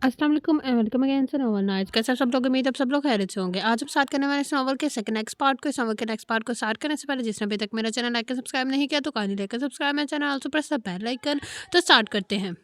अस्सलाम वालेकुम and welcome again to Novel Nights. कैसे हैं सब लोग? उम्मीद है आप सब लोग खैरियत से होंगे। आज हम स्टार्ट करने वाले हैं इस नोवेल के सेकंड नेक्स्ट पार्ट को। इस नोवेल के नेक्स्ट पार्ट को स्टार्ट करने से पहले जिसने अभी तक मेरा चैनल लाइक और सब्सक्राइब नहीं किया तो काइंडली लाइक और subscribe my channel, also press the bell icon. तो स्टार्ट करते हैं।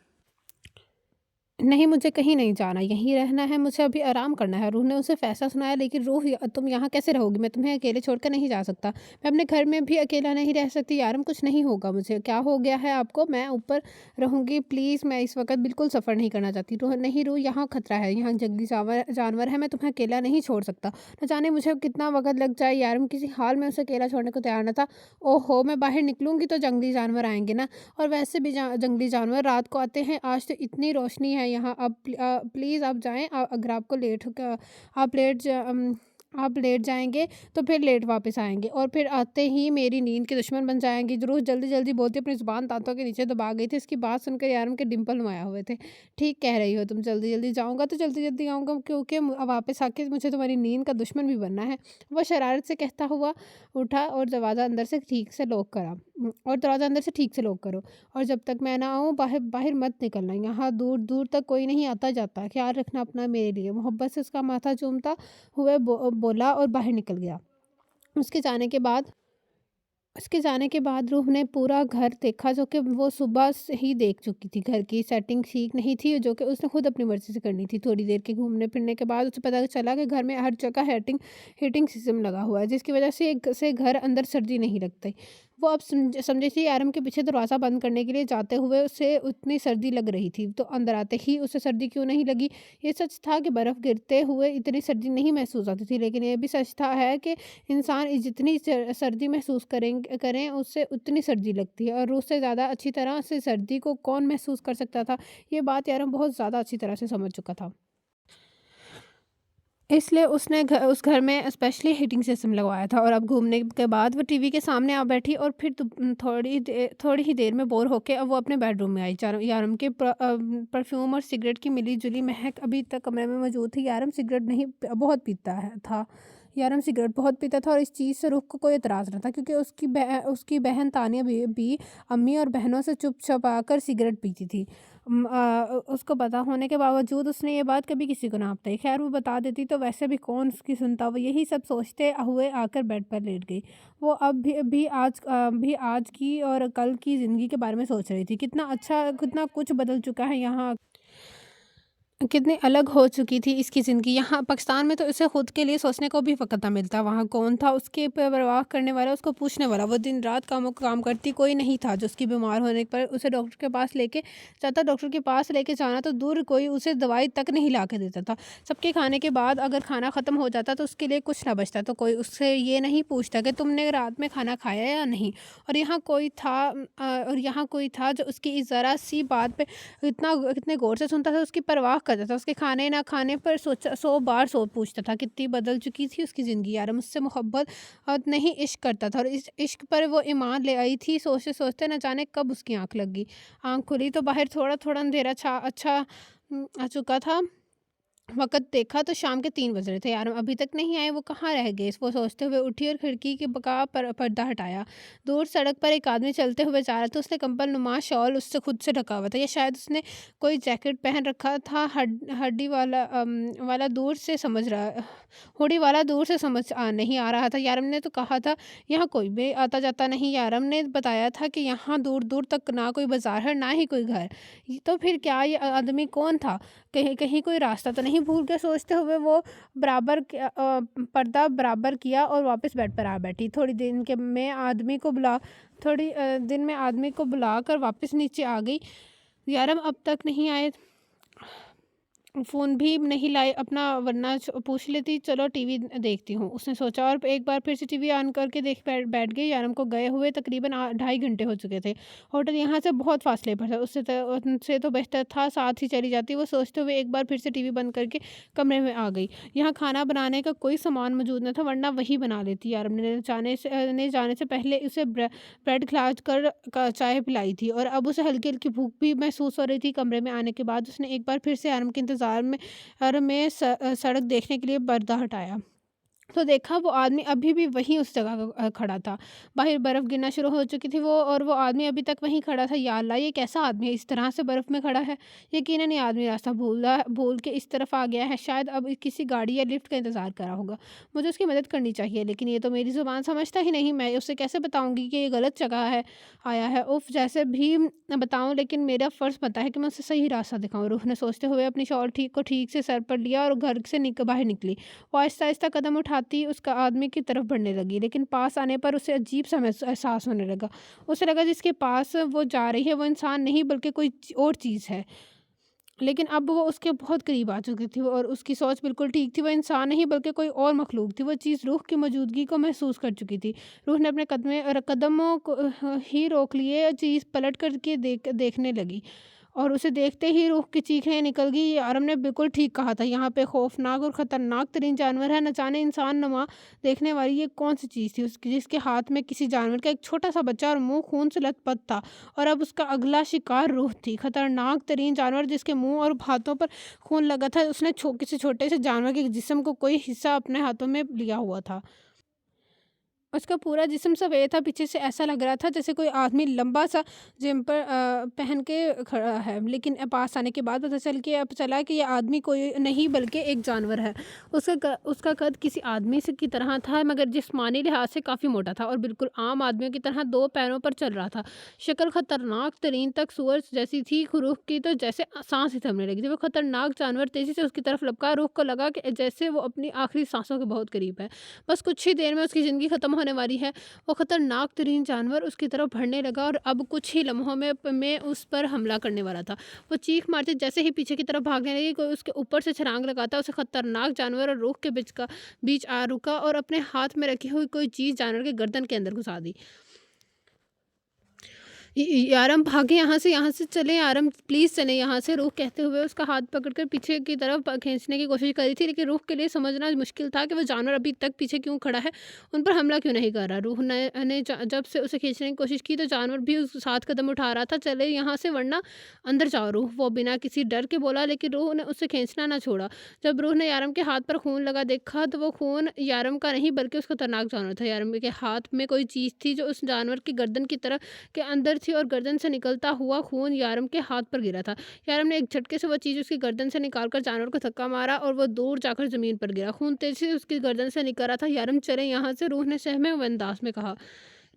नहीं, मुझे कहीं नहीं जाना, यहीं रहना है, मुझे अभी आराम करना है। रूह ने उसे फ़ैसला सुनाया, लेकिन रूह तुम यहाँ कैसे रहोगी? मैं तुम्हें अकेले छोड़कर नहीं जा सकता। मैं अपने घर में भी अकेला नहीं रह सकती यारम, कुछ नहीं होगा मुझे। क्या हो गया है आपको? मैं ऊपर रहूँगी प्लीज़, मैं इस वक़्त बिल्कुल सफ़र नहीं करना चाहती। रूह नहीं रूह, यहाँ खतरा है, यहाँ जंगली जानवर है, मैं तुम्हें अकेला नहीं छोड़ सकता। न जाने मुझे कितना वक़्त लग जाए। यारम किसी हाल में उसे अकेला छोड़ने को तैयार न था। ओहो! मैं बाहर निकलूँगी तो जंगली जानवर आएँगे ना। और वैसे भी जंगली जानवर रात को आते हैं, आज तो इतनी रोशनी है यहाँ। अब प्लीज़ आप जाएँ, अगर आपको लेट हो क आप लेट ज आप लेट जाएँगे तो फिर लेट वापस आएँगे और फिर आते ही मेरी नींद के दुश्मन बन जाएँगे। ज़रूर जल्दी-जल्दी बोलती अपनी ज़ुबान दाँतों के नीचे दबा गई थी। इसकी बात सुनकर यार उनके डिंपल नुमाया हुए थे। ठीक कह रही हो तुम, जल्दी-जल्दी जाऊँगा तो जल्दी-जल्दी आऊँगा, क्योंकि वापस आके मुझे तुम्हारी नींद का दुश्मन भी बनना है। वो शरारत से कहता हुआ उठा और दरवाज़ा अंदर से ठीक से लॉक करा। और दरवाज़ा अंदर से ठीक से लॉक करो। और जब तक मैं ना आऊँ बाहर बाहर मत निकलना। यहाँ दूर-दूर तक कोई नहीं आता-जाता। ख़्याल रखना अपना मेरे लिए। मोहब्बत से उसका माथा चूमता हुए बोला और बाहर निकल गया। उसके जाने के बाद उसके जाने के बाद रूह ने पूरा घर देखा, जो कि वो सुबह से ही देख चुकी थी। घर की सेटिंग ठीक नहीं थी, जो कि उसने खुद अपनी मर्ज़ी से करनी थी। थोड़ी देर के घूमने-फिरने के बाद उसे पता चला कि घर में हर जगह हीटिंग सिस्टम लगा हुआ है, जिसकी वज़ह से घर अंदर सर्दी नहीं लगती। वो अब समझी थी आरम के पीछे दरवाज़ा बंद करने के लिए जाते हुए उसे उतनी सर्दी लग रही थी, तो अंदर आते ही उसे सर्दी क्यों नहीं लगी? ये सच था कि बर्फ़ गिरते हुए इतनी सर्दी नहीं महसूस होती थी, लेकिन ये भी सच था है कि इंसान जितनी सर्दी महसूस करें उससे उतनी सर्दी लगती है, और उससे ज़्यादा अच्छी तरह से सर्दी को कौन महसूस कर सकता था? ये बात यार बहुत ज़्यादा अच्छी तरह से समझ चुका था। इसलिए उसने उस घर में स्पेशली हीटिंग सिस्टम लगवाया था, और अब घूमने के बाद वो टीवी के सामने आ बैठी और फिर थोड़ी ही देर में बोर होके अब वो अपने बेडरूम में आई। यारम के परफ्यूम और सिगरेट की मिली-जुली महक अभी तक कमरे में मौजूद थी। यारम सिगरेट नहीं बहुत पीता है था। यारम सिगरेट बहुत पीता था, और इस चीज़ से रुख को कोई एतराज़ ना था, क्योंकि उसकी बहन तानिया भी अम्मी और बहनों से चुप-छुपा कर सिगरेट पीती थी। उसको पता होने के बावजूद उसने ये बात कभी किसी को ना बताई। ख़ैर वो बता देती तो वैसे भी कौन उसकी सुनता। वो यही सब सोचते हुए आकर बेड पर लेट गई। वो अब भी आज की और कल की ज़िंदगी के बारे में सोच रही थी। कितना कुछ बदल चुका है यहाँ, कितनी अलग हो चुकी थी इसकी ज़िंदगी। यहाँ पाकिस्तान में तो इसे खुद के लिए सोचने को भी वक़्त ना मिलता। वहाँ कौन था उसकी परवाह करने वाला, उसको पूछने वाला? वो दिन-रात काम करती, कोई नहीं था जो उसकी बीमार होने पर उसे डॉक्टर के पास लेके जाता। डॉक्टर के पास लेके जाना तो दूर, कोई उसे दवाई तक नहीं ला के देता था। सबके खाने के बाद अगर खाना ख़त्म हो जाता तो उसके लिए कुछ ना बचता, तो कोई उससे ये नहीं पूछता कि तुमने रात में खाना खाया या नहीं। और यहाँ कोई था जो उसकी इस ज़रा-सी बात पे इतने गौर से सुनता था, उसकी परवाह करता था। उसके खाने ना खाने पर सोचा 100 बार पूछता था। कितनी बदल चुकी थी उसकी ज़िंदगी। यार मुझसे मोहब्बत नहीं, इश्क करता था, और इस इश्क पर वो ईमान ले आई थी। सोचते-सोचते न जाने कब उसकी आँख लग गई। आँख खुली तो बाहर थोड़ा-थोड़ा अंधेरा आ चुका था। वक़्त देखा तो शाम के 3 बज रहे थे। यार अभी तक नहीं आए, वो कहाँ रह गए? वो सोचते हुए उठी और खिड़की के बका पर पर्दा हटाया। दूर सड़क पर एक आदमी चलते हुए जा रहा था। उसने कंबल नुमा शॉल उससे खुद से ढका हुआ था, या शायद उसने कोई जैकेट पहन रखा था। वाला दूर से समझ रहा हुडी वाला दूर से नहीं आ रहा था। यारम ने तो कहा था यहाँ कोई भी आता-जाता नहीं। यारम ने बताया था कि यहाँ दूर-दूर तक ना कोई बाज़ार है, ना ही कोई घर। तो फिर क्या ये आदमी कौन था? कहीं कहीं कोई रास्ता तो नहीं भूल गया? सोचते हुए वो पर्दा बराबर किया और वापस बेड पर आ बैठी। थोड़ी दिन में आदमी को बुलाकर वापस नीचे आ गई। यारम अब तक नहीं आए, फ़ोन भी नहीं लाए अपना, वरना पूछ लेती। चलो टीवी देखती हूँ, उसने सोचा, और एक बार फिर से टीवी ऑन करके देख बैठ गई। यारम को गए हुए तकरीबन 2.5 घंटे हो चुके थे। होटल यहाँ से बहुत फासले पर था। उनसे तो बेहतर था साथ ही चली जाती। वो सोचते हुए एक बार फिर से टीवी बंद करके कमरे में आ गई। यहाँ खाना बनाने का कोई सामान मौजूद न था, वरना वही बना लेती। यारम ने जाने से पहले उसे ब्रेड खिलाकर चाय पिलाई थी, और अब उसे हल्की-हल्की भूख भी महसूस हो रही थी। कमरे में आने के बाद उसने एक बार फिर से आराम के इंतज़ार में सड़क देखने के लिए पर्दा हटाया। तो देखा वो आदमी अभी भी वहीं उस जगह खड़ा था। बाहर बर्फ़ गिरना शुरू हो चुकी थी वो, और वो आदमी अभी तक वहीं खड़ा था। या अल्लाह! ये कैसा आदमी है, इस तरह से बर्फ़ में खड़ा है। यकीनन ये आदमी रास्ता भूल के इस तरफ आ गया है। शायद अब किसी गाड़ी या लिफ्ट का इंतज़ार कर रहा होगा। मुझे उसकी मदद करनी चाहिए, लेकिन ये तो मेरी ज़ुबान समझता ही नहीं। मैं उसे कैसे बताऊँगी कि ये गलत जगह है आया है। उफ़! जैसे भी बताऊँ, लेकिन मेरा फ़र्ज़ बनता है कि मैं उसे सही रास्ता दिखाऊँ। रूह ने सोचते हुए अपनी शॉल ठीक से सर पर लिया और घर से बाहर निकली। वो आहिस्ता-आहिस्ता कदम उठाती उसका आदमी की तरफ बढ़ने लगी, लेकिन पास आने पर उसे अजीब-सा एहसास होने लगा। उसे लगा जिसके पास वो जा रही है वो इंसान नहीं, बल्कि कोई और चीज़ है। लेकिन अब वो उसके बहुत करीब आ चुकी थी, और उसकी सोच बिल्कुल ठीक थी। वो इंसान नहीं बल्कि कोई और मखलूक थी। वो चीज़ रूह की मौजूदगी को महसूस कर चुकी थी। रूह ने अपने कदमों को ही रोक लिए, चीज़ पलट कर के देखने लगी। और उसे देखते ही रूह की चीखें निकल गई। ये आरम ने बिल्कुल ठीक कहा था। यहाँ पे खौफ़नाक और ख़तरनाक तरीन जानवर है। न जाने इंसान नुमा देखने वाली ये कौन-सी चीज़ थी उसकी, जिसके हाथ में किसी जानवर का एक छोटा-सा बच्चा और मुँह खून से लथपथ था। और अब उसका अगला शिकार रूह थी। ख़तरनाक तरीन जानवर जिसके मुँह और हाथों पर खून लगा था। उसने किसी छोटे से जानवर के जिस्म को कोई हिस्सा अपने हाथों में लिया हुआ था। उसका पूरा जिस्म सफ़ेद था, पीछे से ऐसा लग रहा था जैसे कोई आदमी लंबा-सा जिम्पर पहन के खड़ा है। लेकिन पास आने के बाद पता चला कि ये आदमी कोई नहीं बल्कि एक जानवर है। उसका कद किसी आदमी से की तरह था, मगर जिस्मानी लिहाज से काफ़ी मोटा था और बिल्कुल आम आदमियों की तरह 2 पैरों पर चल रहा था। शक्ल खतरनाक तरीन तक सूअर जैसी थी। रूह की तो जैसे साँस ही थमने लगी थी। वो खतरनाक जानवर तेज़ी से उसकी तरफ लपका। रूह को लगा कि जैसे वो अपनी आखिरी साँसों के बहुत करीब है। बस कुछ ही देर में उसकी ज़िंदगी ख़त्म होने वाली है। वो ख़तरनाक तरीन जानवर उसकी तरफ बढ़ने लगा और अब कुछ ही लम्हों में उस पर हमला करने वाला था। वो चीख मारते जैसे ही पीछे की तरफ भागने लगी, कोई उसके ऊपर से छलांग लगाता उसे खतरनाक जानवर और रूह के बीच आ रुका और अपने हाथ में रखी हुई कोई चीज़ जानवर के गर्दन के अंदर घुसा दी। यारम भागे यहाँ से चले यारम, प्लीज़ चलें यहाँ से। रूह कहते हुए उसका हाथ पकड़कर पीछे की तरफ खींचने की कोशिश करी थी, लेकिन रूह के लिए समझना मुश्किल था कि वो जानवर अभी तक पीछे क्यों खड़ा है, उन पर हमला क्यों नहीं कर रहा। रूह ने जब से उसे खींचने की कोशिश की तो जानवर भी उस 7 कदम उठा रहा था। चले यहाँ से वरना अंदर जाओ रूह, वो बिना किसी डर के बोला, लेकिन रूह ने उसे खींचना ना छोड़ा। जब रूह ने यारम के हाथ पर खून लगा देखा तो वो खून यारम का नहीं बल्कि उस खतरनाक जानवर था। यारम के हाथ में कोई चीज़ थी जो उस जानवर की गर्दन की तरफ के अंदर थी, और गर्दन से निकलता हुआ खून यारम के हाथ पर गिरा था। यारम ने एक झटके से वो चीज़ उसकी गर्दन से निकालकर जानवर को धक्का मारा और वो दूर जाकर ज़मीन पर गिरा। खून तेज़ी से उसकी गर्दन से निकल रहा था। यारम चले यहाँ से, रूह ने सहमे हुए अंदाज में कहा।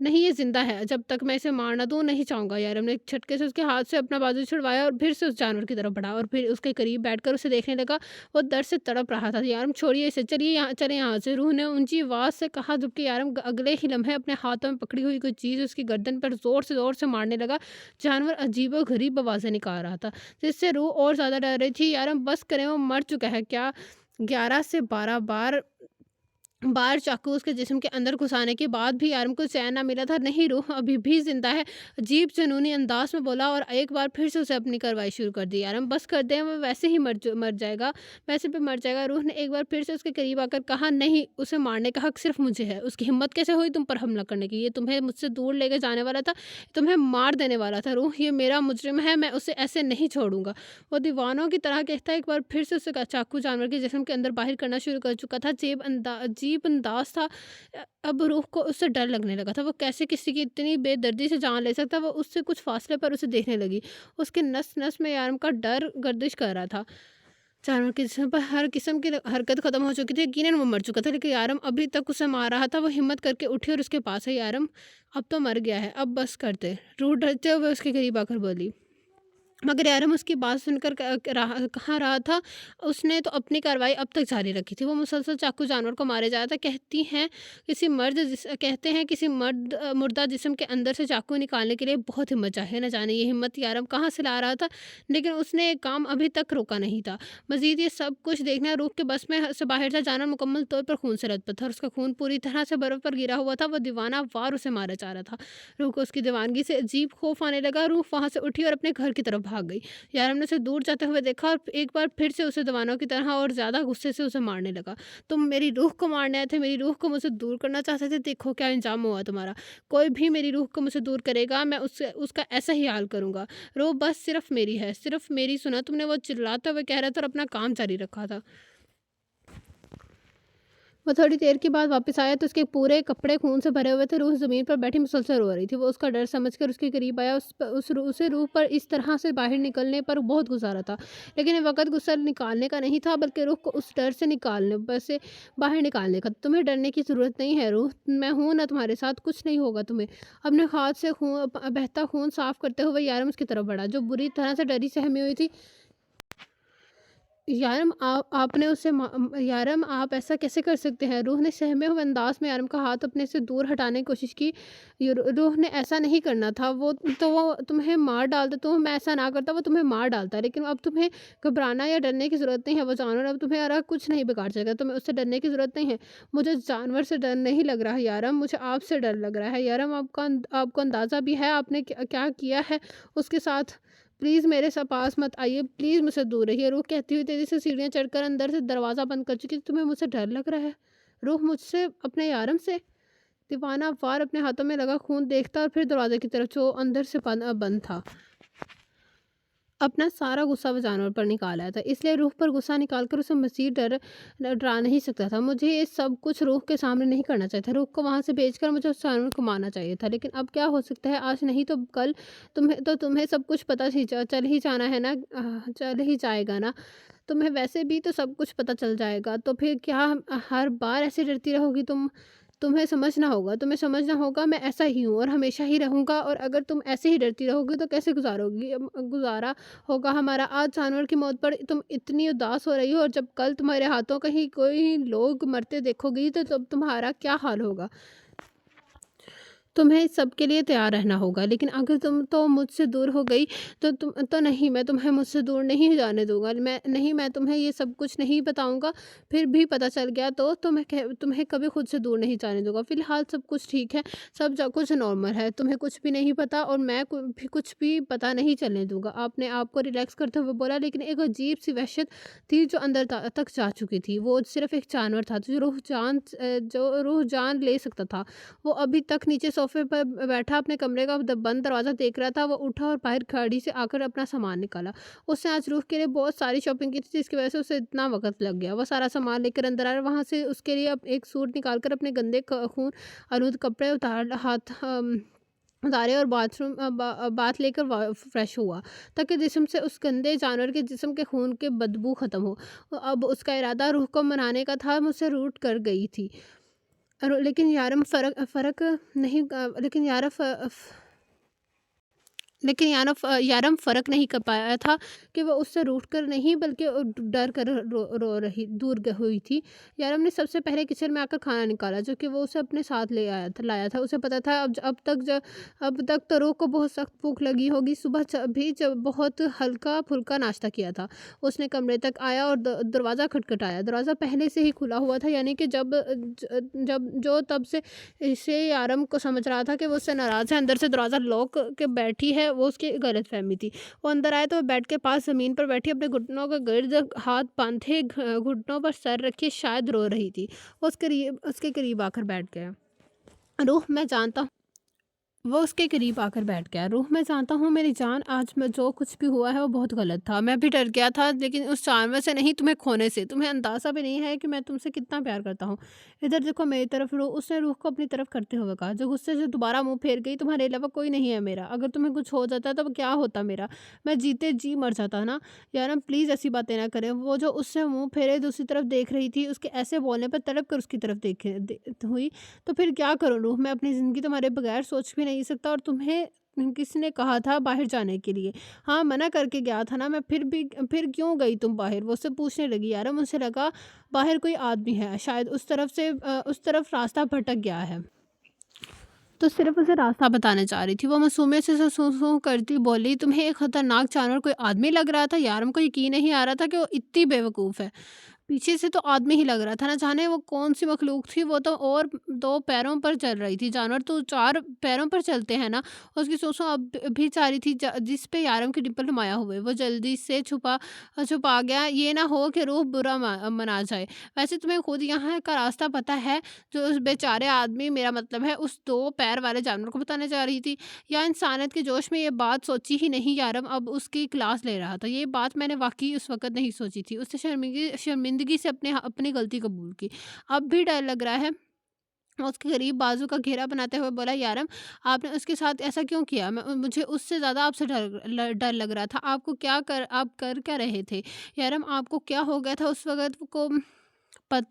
नहीं, ये ज़िंदा है, जब तक मैं इसे मार ना दूँ नहीं चाहूँगा। यारम ने एक झटके से उसके हाथ से अपना बाजू छुड़वाया और फिर से उस जानवर की तरफ बढ़ा और फिर उसके करीब बैठकर उसे देखने लगा। वो दर्द से तड़प रहा था। यारम छोड़िए इसे, चलें यहाँ से, रूह ने ऊँची आवाज़ से कहा, जबकि यारम अगले ही लम्हे अपने हाथों में पकड़ी हुई कोई चीज़ उसकी गर्दन पर ज़ोर से मारने लगा। जानवर अजीबो-गरीब आवाज़ें निकाल रहा था, जिससे रूह और ज़्यादा डर रही थी। यारम बस करें, वो मर चुका है क्या? 11 से 12 बार चाकू उसके जिस्म के अंदर घुसाने के बाद भी यारम को चैन ना मिला था। नहीं, रूह अभी भी ज़िंदा है, अजीब जुनूनी अंदाज़ में बोला और एक बार फिर से उसे अपनी कार्रवाई शुरू कर दी। यारम बस कर दें, वो वैसे ही मर जाएगा, वैसे भी मर जाएगा। रूह ने एक बार फिर से उसके करीब आकर कहा, नहीं, उसे मारने का हक सिर्फ़ मुझे है। उसकी हिम्मत कैसे हुई तुम पर हमला करने की? ये तुम्हें मुझसे दूर लेकर जाने वाला था, तुम्हें मार देने वाला था। रूह, ये मेरा मुजरिम है, मैं उसे ऐसे नहीं छोड़ूँगा। वो दीवानों की तरह कहता एक बार फिर से उसे चाकू जानवर के जिस्म के अंदर बाहर करना शुरू कर चुका था। अजीब अंदाज़ था। अब रूह को उससे डर लगने लगा था। वो कैसे किसी की इतनी बेदर्दी से जान ले सकता? वो उससे कुछ फ़ासले पर उसे देखने लगी। उसके नस-नस में यारम का डर गर्दिश कर रहा था। जानवर के जिस्म पर हर किस्म की हरकत ख़त्म हो चुकी थी। यकीनन वो मर चुका था, लेकिन यारम अभी तक उसे मार रहा था। वो हिम्मत करके उठी और उसके पास है। यारम, अब तो मर गया है, अब बस कर दे। रूह डरते हुए उसके करीब आकर बोली। मगर यारम उसकी बात सुनकर कहाँ रहा था। उसने तो अपनी कार्रवाई अब तक जारी रखी थी। वो मुसलसल चाकू जानवर को मारे जा रहा था। कहते हैं किसी मुर्दा जिस्म के अंदर से चाकू निकालने के लिए बहुत हिम्मत चाहिए। न जाने ये हिम्मत यारम कहाँ से ला रहा था, लेकिन उसने एक काम अभी तक रोका नहीं था। मज़ीद ये सब कुछ देखना रूह के बस में से बाहर था। जानवर मुकम्मल तौर पर खून से लथपथ था और उसका खून पूरी तरह से बर्फ़ पर गिरा हुआ था। वो दीवाना वार उसे मारा जा रहा था। रूह को उसकी दीवानगी से अजीब खौफ आने लगा। रूह वहाँ से उठी और अपने घर की तरफ भाग गई। यारम ने उसे दूर जाते हुए देखा और एक बार फिर से उसे दीवानों की तरह और ज़्यादा गुस्से से उसे मारने लगा। तुम मेरी रूह को मारने आए थे, मेरी रूह को मुझसे दूर करना चाहते थे, देखो क्या अंजाम हुआ तुम्हारा। कोई भी मेरी रूह को मुझसे दूर करेगा, मैं उसका ऐसा ही हाल करूँगा। रूह बस सिर्फ मेरी है, सिर्फ मेरी सुना तुमने, वो चिल्लाते हुए कह रहा था और अपना काम जारी रखा था। वो थोड़ी देर के बाद वापस आया तो उसके पूरे कपड़े खून से भरे हुए थे। रूह ज़मीन पर बैठी मुसलसल रो रही थी। वो उसका डर समझकर उसके करीब आया। उसे रूह पर इस तरह से बाहर निकलने पर बहुत गुस्सा था। लेकिन ये वक़्त गुस्सा निकालने का नहीं था, बल्कि रूह को उस डर से निकालने से बाहर निकालने का। तुम्हें डरने की ज़रूरत नहीं है रूह, मैं हूँ ना तुम्हारे साथ, कुछ नहीं होगा तुम्हें। अपने हाथ से बहता खून साफ़ करते हुए यारम उसकी तरफ बढ़ा, जो बुरी तरह से डरी सहमी हुई थी। यारम आपने उसे यारम आप ऐसा कैसे कर सकते हैं? रूह ने सहमे हुए अंदाज में यारम का हाथ अपने से दूर हटाने की कोशिश की। रूह ने ऐसा नहीं करना था, वो तुम्हें मार डालता, तो मैं ऐसा ना करता वो तुम्हें मार डालता। लेकिन अब तुम्हें घबराना या डरने की ज़रूरत नहीं है। वो जानवर अब तुम्हें कुछ नहीं बिगाड़ सकेगा। तुम्हें उससे डरने की ज़रूरत नहीं है। मुझे जानवर से डर नहीं लग रहा है यारम, मुझे आपसे डर लग रहा है यारम। आपको अंदाज़ा भी है आपने क्या किया है उसके साथ? प्लीज़ मेरे पास मत आइए, प्लीज़ मुझसे दूर रहिए। रूह कहती हुई तेज़ी से सीढ़ियाँ चढ़कर अंदर से दरवाज़ा बंद कर चुकी थी। तुम्हें मुझसे डर लग रहा है? रूह मुझसे, अपने यारम से? दीवाना वार अपने हाथों में लगा खून देखता और फिर दरवाजे की तरफ जो अंदर से बंद था। अपना सारा गुस्सा वो जानवर पर निकाल आया था, इसलिए रूह पर गुस्सा निकालकर उसे मज़ीद डरा नहीं सकता था। मुझे ये सब कुछ रूह के सामने नहीं करना चाहिए था। रूह को वहाँ से भेजकर मुझे उस जानवर को मारना चाहिए था। लेकिन अब क्या हो सकता है, आज नहीं तो कल तुम्हें सब कुछ पता चल ही जाना है ना, चल ही जाएगा ना। तुम्हें वैसे भी तो सब कुछ पता चल जाएगा, तो फिर क्या हर बार ऐसे डरती रहोगी तुम? तुम्हें समझना होगा मैं ऐसा ही हूँ और हमेशा ही रहूँगा। और अगर तुम ऐसे ही डरती रहोगी तो कैसे गुज़ारा होगा हमारा? आज जानवर की मौत पर तुम इतनी उदास हो रही हो, और जब कल तुम्हारे हाथों कहीं कोई लोग मरते देखोगी तो तब तुम्हारा क्या हाल होगा? तुम्हें इस सब के लिए तैयार रहना होगा। लेकिन अगर तुम तो मुझसे दूर हो गई तो नहीं, मैं तुम्हें मुझसे दूर नहीं जाने दूँगा। मैं तुम्हें ये सब कुछ नहीं बताऊँगा। फिर भी पता चल गया तो मैं तुम्हें कभी खुद से दूर नहीं जाने दूँगा। फ़िलहाल सब कुछ ठीक है, कुछ नॉर्मल है। तुम्हें कुछ भी नहीं पता और मैं कुछ भी पता नहीं चलने दूँगा। आपने आप को रिलैक्स करते हुए बोला, लेकिन एक अजीब-सी वहशत थी जो अंदर तक जा चुकी थी। वो सिर्फ़ एक जानवर था जो रूह जान ले सकता था। वो अभी तक नीचे सोफे पर बैठा अपने कमरे का बंद दरवाज़ा देख रहा था। वो उठा और बाहर गाड़ी से आकर अपना सामान निकाला। उसने आज रूह के लिए बहुत सारी शॉपिंग की थी, जिसकी वजह से उसे इतना वक़्त लग गया। वो सारा सामान लेकर अंदर आया, वहाँ से उसके लिए अब एक सूट निकाल कर अपने गंदे खून आलूद कपड़े उतारे और बाथ लेकर फ्रेश हुआ, ताकि जिस्म से उस गंदे जानवर के जिस्म के खून के बदबू ख़त्म हो। अब उसका इरादा रूह को मनाने का था, मुझसे रूठ कर गई थी। लेकिन यारम फ़र्क नहीं लेकिन यारा फ फ लेकिन यारम फ़र्क नहीं कर पाया था कि वो उससे रूठ कर नहीं, बल्कि डर कर रो रही दूर हुई थी। यारम ने सबसे पहले किचन में आकर खाना निकाला, जो कि वो उसे अपने साथ लाया था। उसे पता था अब तक तो रूह को बहुत सख्त भूख लगी होगी। सुबह भी जब बहुत हल्का फुल्का नाश्ता किया था। उसने कमरे तक आया और दरवाज़ा खटखटाया। दरवाज़ा पहले से ही खुला हुआ था, यानी कि तब से इसे यारम को समझ रहा था कि वो उससे नाराज़ है, अंदर से दरवाज़ा लॉक के बैठी है, वो उसकी गलतफ़हमी थी। वो अंदर आए तो वो बेड के पास ज़मीन पर बैठी अपने घुटनों का गिर्द हाथ बाँधे घुटनों पर सर रखे शायद रो रही थी। वो उसके करीब आकर बैठ गया। रूह, मैं जानता वो उसके करीब आकर बैठ गया। रूह, मैं जानता हूँ मेरी जान, आज मैं जो कुछ भी हुआ है वो बहुत गलत था। मैं भी डर गया था, लेकिन उस जानवर से नहीं, तुम्हें खोने से। तुम्हें अंदाज़ा भी नहीं है कि मैं तुमसे कितना प्यार करता हूँ। इधर देखो मेरी तरफ। उसने रूह को अपनी तरफ करते हुए कहा, जो गुस्से से दोबारा मुँह फेर गई। तुम्हारे अलावा कोई नहीं है मेरा। अगर तुम्हें कुछ हो जाता तो क्या होता मेरा? मैं जीते जी मर जाता ना। यार प्लीज़ ऐसी बातें ना करें। वो जो उससे मुँह फेरे दूसरी तरफ देख रही थी, उसके ऐसे बोलने पर तड़प कर उसकी तरफ हुई। तो फिर क्या करूँ रूह? मैं अपनी ज़िंदगी तुम्हारे बगैर सोच भी नहीं सकता। और तुम्हें किसने कहा था बाहर जाने के लिए? हाँ, मना करके गया था ना मैं। फिर क्यों गई तुम बाहर? वो उससे पूछने लगी। यार मुझे लगा बाहर कोई आदमी है, शायद उस तरफ रास्ता भटक गया है, तो सिर्फ उसे रास्ता बताने जा रही थी। वो मासूमियत से सू करती बोली, तुम्हें एक खतरनाक जानवर कोई आदमी लग रहा था? यार को यकीन नहीं आ रहा था कि वो इतनी बेवकूफ़ है। पीछे से तो आदमी ही लग रहा था, ना जाने वो कौन-सी मखलूक थी। वो तो और 2 पैरों पर चल रही थी, जानवर तो 4 पैरों पर चलते हैं ना। उसकी सूसू अब भी जारी थी, जिस पे यारम के डिंपल नुमाया हुए। वो जल्दी से छुपा गया, ये ना हो कि रूह बुरा मना जाए। वैसे तुम्हें खुद यहाँ का रास्ता पता है, जो उस बेचारे आदमी, मेरा मतलब है उस 2 पैर वाले जानवर को बताने जा रही थी? या इंसानियत के जोश में ये बात सोची ही नहीं? यारम अब उसकी क्लास ले रहा था। ये बात मैंने वाक़ई उस वक़्त नहीं सोची थी। उससे शर्मिंदगी ज़िंदगी से अपनी गलती कबूल की। अब भी डर लग रहा है। उसके करीब बाजू का घेरा बनाते हुए बोला, यारम आपने उसके साथ ऐसा क्यों किया? मुझे उससे ज़्यादा आपसे डर लग रहा था। आप कर क्या रहे थे? यारम आपको क्या हो गया था उस वक़्त को?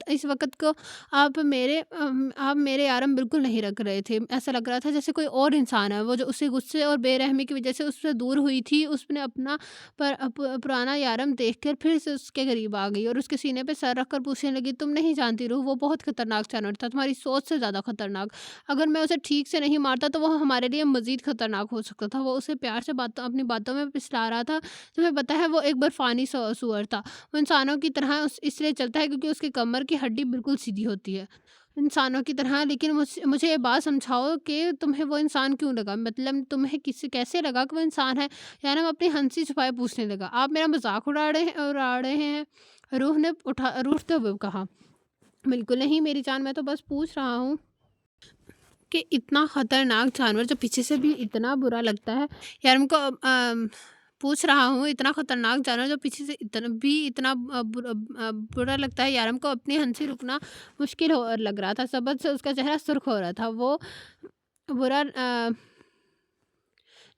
इस वक़्त को आप मेरे यारम बिल्कुल नहीं रख रहे थे। ऐसा लग रहा था जैसे कोई और इंसान है, वो जो उसी गुस्से और बेरहमी की वज़ह से उससे दूर हुई थी, उसने अपना पुराना यारम देखकर फिर से उसके करीब आ गई और उसके सीने पे सर रखकर पूछने लगी, तुम नहीं जानती रूह, वो बहुत खतरनाक जानवर था, तुम्हारी सोच से ज़्यादा खतरनाक। अगर मैं उसे ठीक से नहीं मारता तो वो हमारे लिए मज़ीद खतरनाक हो सकता था। वो उसे प्यार से अपनी बातों में पिसला रहा था। तुम्हें पता है वो एक बर्फ़ानी सूअर था। वो इंसानों की तरह इसलिए चलता है क्योंकि उसकी कमर की हड्डी बिल्कुल सीधी होती है, इंसानों की तरह। लेकिन मुझे ये बात समझाओ कि तुम्हें वो इंसान क्यों लगा? मतलब तुम्हें किसी कैसे लगा कि वो इंसान है? यानी मैं अपनी हंसी छुपाए पूछने लगा, आप मेरा मजाक उड़ा रहे हैं? रूह ने रूठते हुए कहा, बिल्कुल नहीं मेरी जान, मैं तो बस पूछ रहा हूँ कि इतना खतरनाक जानवर जो पीछे से भी इतना बुरा लगता है। यार उनको पूछ रहा हूँ, इतना खतरनाक जानवर जो पीछे से इतना बुरा लगता है। यार हमको अपनी हंसी रुकना मुश्किल हो लग रहा था। सबद से उसका चेहरा सुर्ख हो रहा था। वो बुरा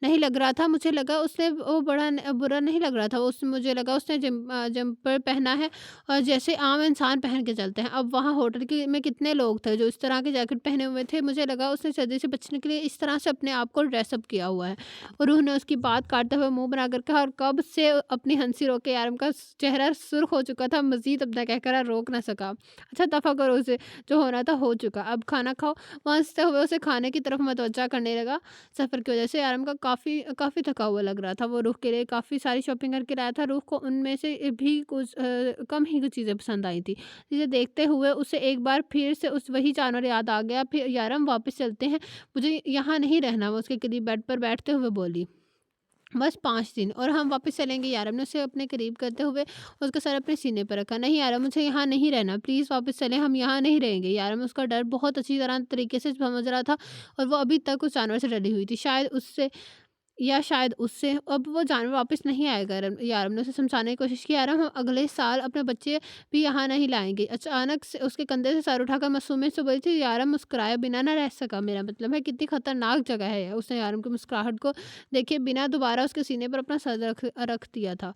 नहीं लग रहा था। मुझे लगा उसने वो बुरा नहीं लग रहा था। मुझे लगा उसने जम्पर पहना है और जैसे आम इंसान पहन के चलते हैं। अब वहाँ होटल में कितने लोग थे जो इस तरह के जैकेट पहने हुए थे। मुझे लगा उसने सर्दी से बचने के लिए इस तरह से अपने आप को ड्रेसअप किया हुआ है। और उन्होंने उसकी बात काटते हुए मुंह बना कर कहा और कब से अपनी हंसी रोके यार उनका चेहरा सुर्ख हो चुका था। मजीद अपना कहकर रोक ना सका। अच्छा दफ़ा करो उसे, जो होना था हो चुका, अब खाना खाओ। वहाँ हंसते हुए उसे खाने की तरफ मतवज्जा करने लगा। सफ़र की वजह से आराम का काफ़ी थका हुआ लग रहा था। वो रूह के लिए काफ़ी सारी शॉपिंग करके लाया था। रूह को उनमें से भी कुछ कम ही कुछ चीज़ें पसंद आई थी। जिसे देखते हुए उसे एक बार फिर से उस वही जानवर याद आ गया। फिर यार हम वापस चलते हैं, मुझे यहाँ नहीं रहना। वो उसके करीब बेड पर बैठते हुए बोली, बस 5 दिन और हम वापस चलेंगे। यार ने उसे अपने करीब करते हुए उसका सर अपने सीने पर रखा। नहीं यार मुझे यहाँ नहीं रहना, प्लीज़ वापस चलें, हम यहाँ नहीं रहेंगे। यार में उसका डर बहुत अच्छी तरह तरीके से समझ रहा था और वो अभी तक उस जानवर से डरी हुई थी। शायद उससे अब वो जानवर वापस नहीं आएगा। यारम ने उसे समझाने की कोशिश की, यारम हम अगले साल अपने बच्चे भी यहाँ नहीं लाएंगे। अचानक से उसके कंधे से सर उठाकर मासूमियत से बोली थी, यारम मुस्कुराए बिना ना रह सका। मेरा मतलब है कितनी खतरनाक जगह है यह। उसने यारम की मुस्कुराहट को देखे बिना दोबारा उसके सीने पर अपना सर रख दिया था।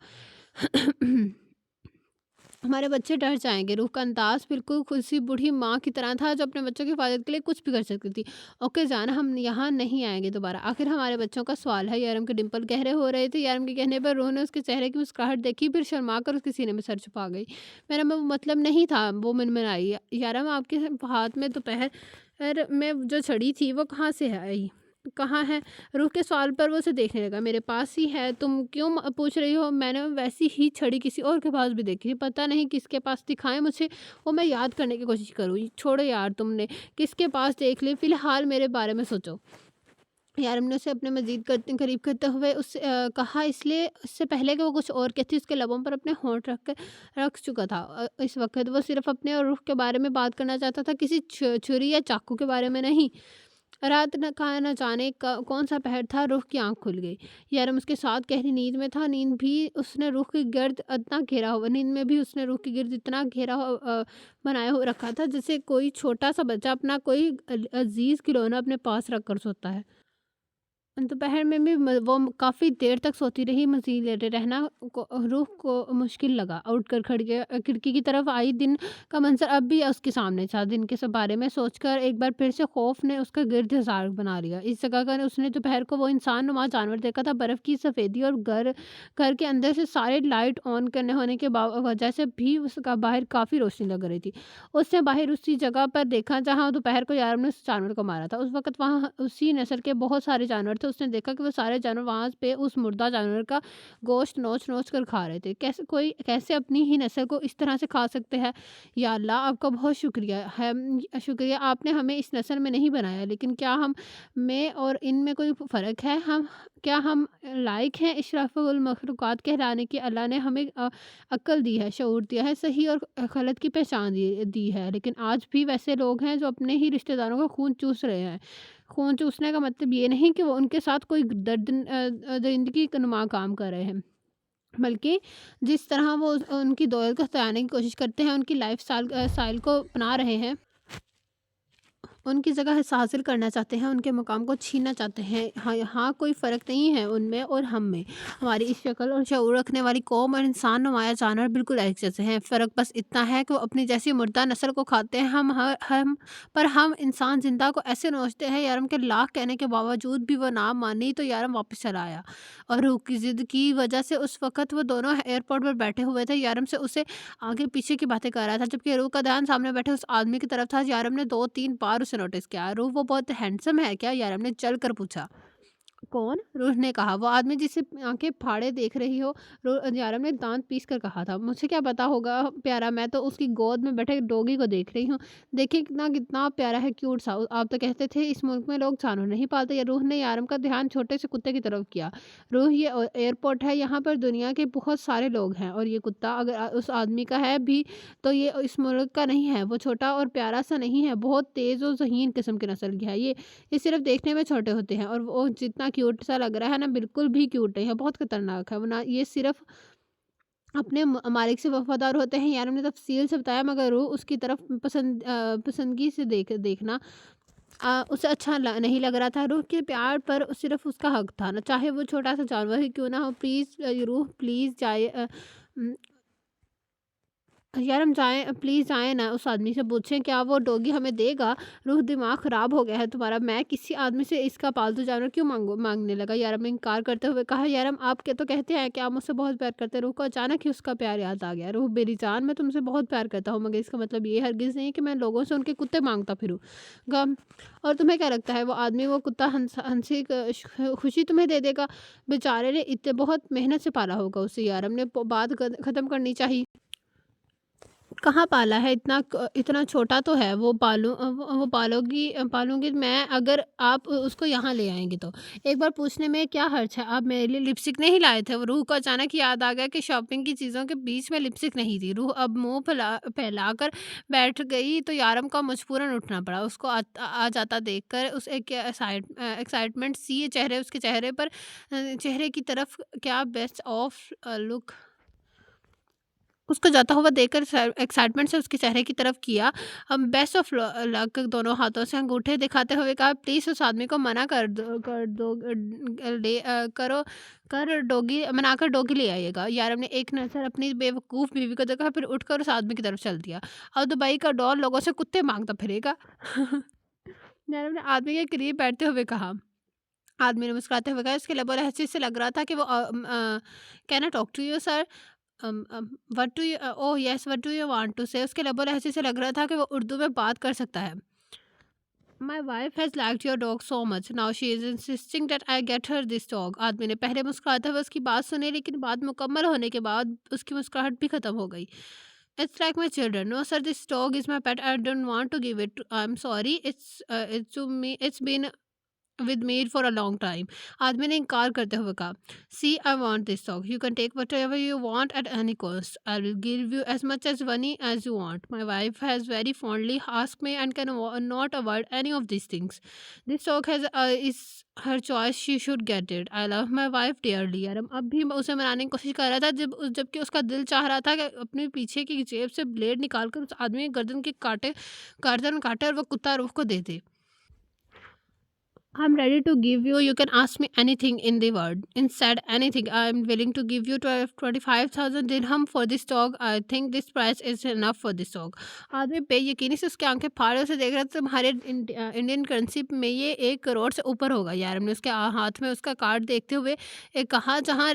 हमारे बच्चे डर जाएँगे। रूह का अंदाज़ बिल्कुल खुद-सी बूढ़ी माँ की तरह था जो अपने बच्चों की हिफाज़त के लिए कुछ भी कर सकती थी। ओके जान, हम यहाँ नहीं आएँगे दोबारा। आखिर हमारे बच्चों का सवाल है। यारम के डिंपल गहरे हो रहे थे। यारम के कहने पर रूह ने उसके चेहरे की मुस्कुराहट देखी, फिर शर्मा कर उसके सीने में सर छुपा गई। मेरा वो मतलब नहीं था, वो मिनमिनाई। यारम आपके हाथ में दोपहर में जो छड़ी थी वो कहाँ से आई? कहाँ है? रूह के सवाल पर वो उसे देखने लगा। मेरे पास ही है, तुम क्यों पूछ रही हो? मैंने वैसी ही छड़ी किसी और के पास भी देखी थी, पता नहीं किसके पास, दिखाएं मुझे, वो मैं याद करने की कोशिश करूँ। छोड़ो यार, तुमने किसके पास देख ली, फिलहाल मेरे बारे में सोचो। यार हमने उसे अपने मजीद करीब करते हुए उससे कहा, इसलिए इससे पहले कि वो कुछ और कहती उसके लबों पर अपने होंठ रख चुका था। इस वक्त वो सिर्फ अपने और रूह के बारे में बात करना चाहता था, किसी छुरी या चाकू के बारे में नहीं। रात न कहा न जाने कौन सा पहर था, रूह की आंख खुल गई। यारम उसके साथ गहरी नींद में था। नींद में भी उसने रूह के गिर्द इतना घेरा बनाया हो रखा था जैसे कोई छोटा सा बच्चा अपना कोई अजीज खिलौना अपने पास रख कर सोता है। दोपहर में भी वो काफ़ी देर तक सोती रही। मज़ीद लेटे रहना रूह को मुश्किल लगा। उठकर खिड़की की तरफ आई। दिन का मंजर अब भी उसके सामने था। दिन के सब बारे में सोचकर एक बार फिर से खौफ ने उसका गिरद हिसार बना लिया। इस जगह का उसने दोपहर को वो इंसान नुमा जानवर देखा था। बर्फ़ की सफ़ेदी और घर के अंदर से सारे लाइट ऑन करने होने के वजह से भी उसका बाहर काफ़ी रोशनी लग रही थी। उसने बाहर उसी जगह पर देखा जहाँ दोपहर को यार ने उस जानवर को मारा था। उस वक़्त वहाँ उसी नस्ल के बहुत सारे जानवर थे। उसने देखा कि वो सारे जानवर वहाँ पे उस मुर्दा जानवर का गोश्त नोच-नोच कर खा रहे थे। कैसे अपनी ही नस्ल को इस तरह से खा सकते हैं? या अल्लाह, आपका बहुत शुक्रिया आपने हमें इस नस्ल में नहीं बनाया। लेकिन क्या हम में और इनमें कोई फ़र्क है? क्या हम लायक हैं इशरफुल मखलूक़ात कहलाने की? अल्लाह ने हमें अक्ल दी है, शऊर दिया है, सही और गलत की पहचान दी है। लेकिन आज भी वैसे लोग हैं जो अपने ही रिश्तेदारों का खून चूस रहे हैं। खून चूसने का मतलब ये नहीं कि वो उनके साथ कोई दरिंदगी का नुमा काम कर रहे हैं। बल्कि जिस तरह वो उनकी दौलत को सताने की कोशिश करते हैं, उनकी स्टाइल को अपना रहे हैं, उनकी जगह हासिल करना चाहते हैं, उनके मुकाम को छीनना चाहते हैं। हाँ, यहाँ कोई फ़र्क नहीं है उनमें और हम में। हमारी इस शक्ल और शऊर रखने वाली कौम और इंसान नुमाया जानवर बिल्कुल एक जैसे हैं। फ़र्क बस इतना है कि वो अपनी जैसी मुर्दा नस्ल को खाते हैं। हम इंसान ज़िंदा को ऐसे नोचते हैं, यारम के लाख कहने के बावजूद भी वो ना मानी तो यारम वापस चला आया। और रूह की ज़िद की वजह से उस वक़्त वो दोनों एयरपोर्ट पर बैठे हुए थे। यारम से उसे आगे पीछे की बातें कर रहा था, जबकि रूह का ध्यान सामने बैठे उस आदमी की तरफ था। यारम ने 2-3 बार उसे नोटिस किया। रूह, वो बहुत हैंडसम है क्या? यारम ने चल कर पूछा। कौन? रूह ने कहा। वो आदमी जिसे आंखें फाड़े देख रही हो। यारम ने दांत पीस कर कहा था। मुझे क्या पता होगा प्यारा, मैं तो उसकी गोद में बैठे डॉगी को देख रही हूँ। देखिए कितना कितना प्यारा है, क्यूट सा। आप तो कहते थे इस मुल्क में लोग जानवर नहीं पालते। या रूह ने यारम का ध्यान छोटे से कुत्ते की तरफ किया। रूह, ये एयरपोर्ट है, यहाँ पर दुनिया के बहुत सारे लोग हैं और ये कुत्ता अगर उस आदमी का है भी तो ये इस मुल्क का नहीं है। वो छोटा और प्यारा सा नहीं है, बहुत तेज़ और ज़हीन किस्म की नस्ल की है ये सिर्फ़ देखने में छोटे होते हैं और वो जितना क्यूट सा लग रहा है ना, बिल्कुल भी क्यूट नहीं है, बहुत खतरनाक है। वो ना, ये सिर्फ़ अपने मालिक से वफ़ादार होते हैं। यार हमने तफ़सील से बताया, मगर वो उसकी तरफ पसंदगी से देखना उसे अच्छा नहीं लग रहा था। रूह के प्यार पर सिर्फ़ उसका हक था ना, चाहे वो छोटा सा जानवर ही क्यों ना हो। प्लीज़ रूह, प्लीज़ जाए, यार हम जाएँ, प्लीज़ जाएँ ना, उस आदमी से पूछें क्या वो डॉगी हमें देगा? रूह, दिमाग ख़राब हो गया है तुम्हारा? मैं किसी आदमी से इसका पालतू जानवर क्यों माँगने लगा? यार ने इनकार करते हुए कहा। यार आप क्या तो कहते हैं कि आप मुझसे बहुत प्यार करते हैं। रूह को अचानक ही उसका प्यार याद आ गया। रूह, मेरी जान, मैं तुमसे बहुत प्यार करता हूँ, मगर इसका मतलब ये हरगिज़ नहीं कि मैं लोगों से उनके कुत्ते माँगता फिरूँगा। और तुम्हें क्या लगता है वो आदमी, वो कुत्ता हँसी खुशी तुम्हें दे देगा? बेचारे ने इतने बहुत मेहनत से पाला होगा उसे। यार हमने बात ख़त्म करनी चाहिए। कहाँ पाला है? इतना छोटा तो है। वो पालूँगी मैं, अगर आप उसको यहाँ ले आएँगे तो। एक बार पूछने में क्या हर्ज है? आप मेरे लिए लिपस्टिक नहीं लाए थे? वो रूह को अचानक याद आ गया कि शॉपिंग की चीज़ों के बीच में लिपस्टिक नहीं थी। रूह अब मुँह फैलाकर बैठ गई तो यारम का मजबूरन उठना पड़ा। उसको आ जाता देखकर उस एक एक्साइटमेंट सी चेहरे उसके चेहरे पर, चेहरे की तरफ क्या बेस्ट ऑफ लुक उसको जाता हुआ देखकर एक्साइटमेंट से उसके चेहरे की तरफ किया। बेस्ट ऑफ लक दोनों हाथों से अंगूठे दिखाते हुए कहा, प्लीज़ उस आदमी को मना कर दो, ले करो कर डॉगी मनाकर डॉगी ले आइएगा। यार ने एक नज़र अपनी बेवकूफ़ बीवी को देखा, फिर उठकर उस आदमी की तरफ चल दिया। अब दुबई का डॉन लोगों से कुत्ते मांगता फिरेगा। यार ने आदमी के करीब बैठते हुए कहा। आदमी ने मुस्कुराते हुए कहा, इसके लबों लहजे से लग रहा था कि वो can I talk to you sir? What do you oh yes, what do you want to say? उसके लबों लहजे से लग रहा था कि वो उर्दू में बात कर सकता है। माई wife has liked your dog so much, now she is insisting that I get her this dog. आदमी ने पहले मुस्कुराते हुए उसकी बात सुनी, लेकिन बात मुकम्मल होने के बाद उसकी मुस्कुराहट भी ख़त्म हो गई। It's like my children, no sir, this dog is my pet, I don't want to give it, I am sorry, it's been with me for a long time. आदमी ने इनकार करते हुए कहा, see I want this dog, you can take whatever you want at any cost, I will give you as much as money as you want. My wife has very fondly ask me and can not avoid any of this things. This dog has is her choice, she should get it, I love my wife dearly. यार अब भी उसे मनाने की कोशिश कर रहा था, जबकि उसका दिल चाह रहा था कि अपने पीछे की जेब से ब्लेड निकाल कर उस आदमी की गर्दन काटे और वो कुत्ता रूह को दे दे। I'm ready to give you. You can ask me anything in the world. Instead, anything. I'm willing to give you 25,000 dirham for this dog. I think this price is enough for this dog. आदमी बेयकीनी से उसकी आंखें फाड़े उसे देख रहा था। तुम्हारे इंडियन करेंसी में ये 1 करोड़ से ऊपर होगा। यार हमने उसके हाथ में उसका कार्ड देखते हुए कहा, जहाँ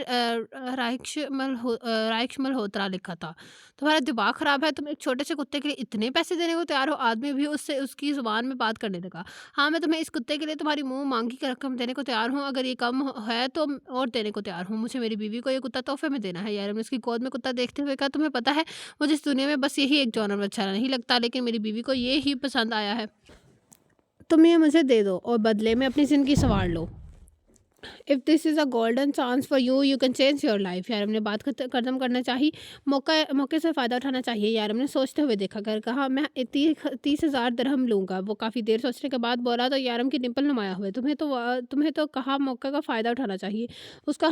राइक्स मल्होत्रा लिखा था। तुम्हारा दिमाग ख़राब है? तुम एक छोटे से कुत्ते के लिए इतने पैसे देने को तैयार हो? आदमी भी उससे उसकी ज़ुबान में बात करने लगा। हाँ, मैं तुम्हें इस कुत्ते के लिए तुम्हारी मुँह माँगी की रकम देने को तैयार हूँ, अगर ये कम है तो और देने को तैयार हूँ। मुझे मेरी बीवी को ये कुत्ता तोहफ़े में देना है। यार हमने उसकी गोद में कुत्ता देखते हुए कहा, तुम्हें पता है मुझे इस दुनिया में बस यही एक जानवर अच्छा नहीं लगता, लेकिन मेरी बीवी को ये ही पसंद आया है। तुम ये मुझे दे दो और बदले में अपनी ज़िंदगी सँवार लो। If this is a golden chance for you, you can change your life. यार हमने बात खत्म करना चाहिए। मौके से फ़ायदा उठाना चाहिए। यार हमने सोचते हुए देखा कर कहा, मैं 30,000 दिरहम लूँगा। वो काफ़ी देर सोचने के बाद बोला तो यारम की डिम्पल नुमाया हुए, तुम्हें तो कहा मौके का फ़ायदा उठाना चाहिए। उसका